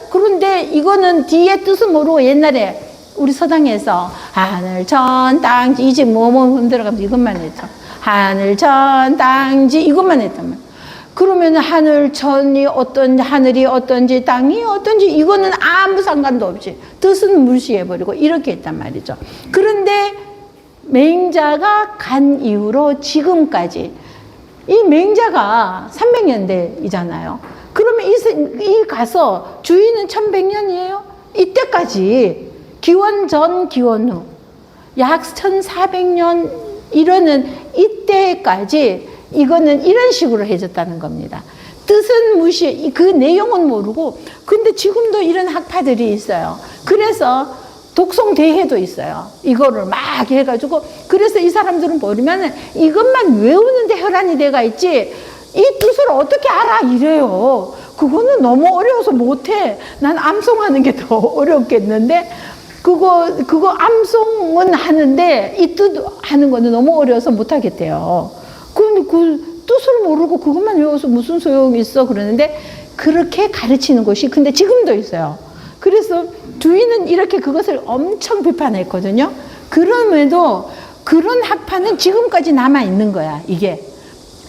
그런데 이거는 뒤에 뜻을 모르고 옛날에 우리 서당에서 하늘, 천, 땅지, 이제 흔들어가면서 이것만 했죠. 하늘, 천, 땅지, 이것만 했단 말이에요. 그러면 하늘, 천이 어떤지, 하늘이 어떤지, 땅이 어떤지, 이거는 아무 상관도 없이 뜻은 무시해버리고 이렇게 했단 말이죠. 그런데 맹자가 간 이후로 지금까지 이 맹자가 300년대이잖아요. 그러면 이 가서 주인은 1100년이에요. 이때까지 기원 전, 기원 후, 약 1400년 이러는 이때까지 이거는 이런 식으로 해줬다는 겁니다. 뜻은 무시, 그 내용은 모르고, 근데 지금도 이런 학파들이 있어요. 그래서 독송대회도 있어요. 이거를 막 해가지고, 그래서 이 사람들은 모르면은 이것만 외우는데 혈안이 돼가 있지, 이 뜻을 어떻게 알아? 이래요. 그거는 너무 어려워서 못해. 난 암송하는 게 더 어렵겠는데, 그거 암송은 하는데 이 뜻 하는 거는 너무 어려워서 못 하겠대요. 그런데 그 뜻을 모르고 그것만 외워서 무슨 소용이 있어? 그러는데 그렇게 가르치는 곳이 근데 지금도 있어요. 그래서 주인은 이렇게 그것을 엄청 비판했거든요. 그럼에도 그런 학파는 지금까지 남아 있는 거야. 이게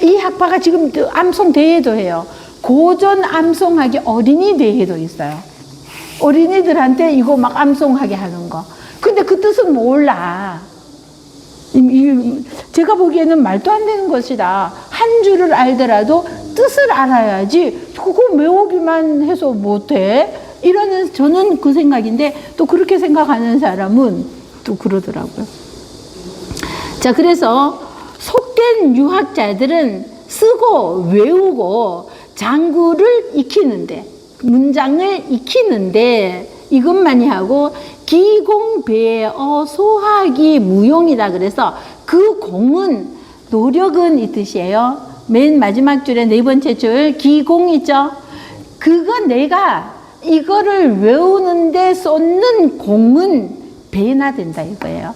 이 학파가 지금 암송 대회도 해요. 고전 암송하기 어린이 대회도 있어요. 어린이들한테 이거 막 암송하게 하는 거. 근데 그 뜻은 몰라. 제가 보기에는 말도 안 되는 것이다. 한 줄을 알더라도 뜻을 알아야지. 그거 외우기만 해서 못해. 이러는 저는 그 생각인데 또 그렇게 생각하는 사람은 또 그러더라고요. 자, 그래서 속된 유학자들은 쓰고 외우고 장구를 익히는데 문장을 익히는데 이것만이 하고 기공배어 소학이 무용이다. 그래서 그 공은 노력은 이 뜻이에요. 맨 마지막 줄에 네 번째 줄 기공이죠. 그거 내가 이거를 외우는데 쏟는 공은 배나 된다 이거예요.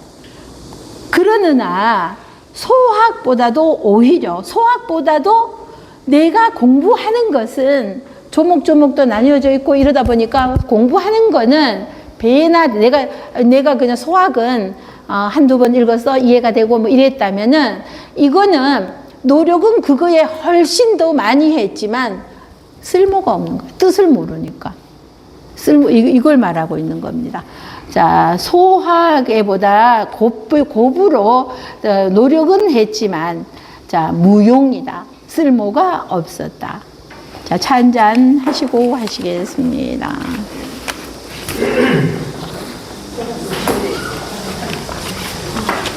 그러나 소학보다도 오히려 소학보다도 내가 공부하는 것은 조목조목도 나뉘어져 있고 이러다 보니까 공부하는 거는 배나 내가 그냥 소학은 한두 번 읽어서 이해가 되고 뭐 이랬다면은 이거는 노력은 그거에 훨씬 더 많이 했지만 쓸모가 없는 거예요. 뜻을 모르니까. 이걸 말하고 있는 겁니다. 자, 소학에보다 고부로 노력은 했지만 자, 무용이다. 쓸모가 없었다. 자, 차 한잔 하시고 하시겠습니다.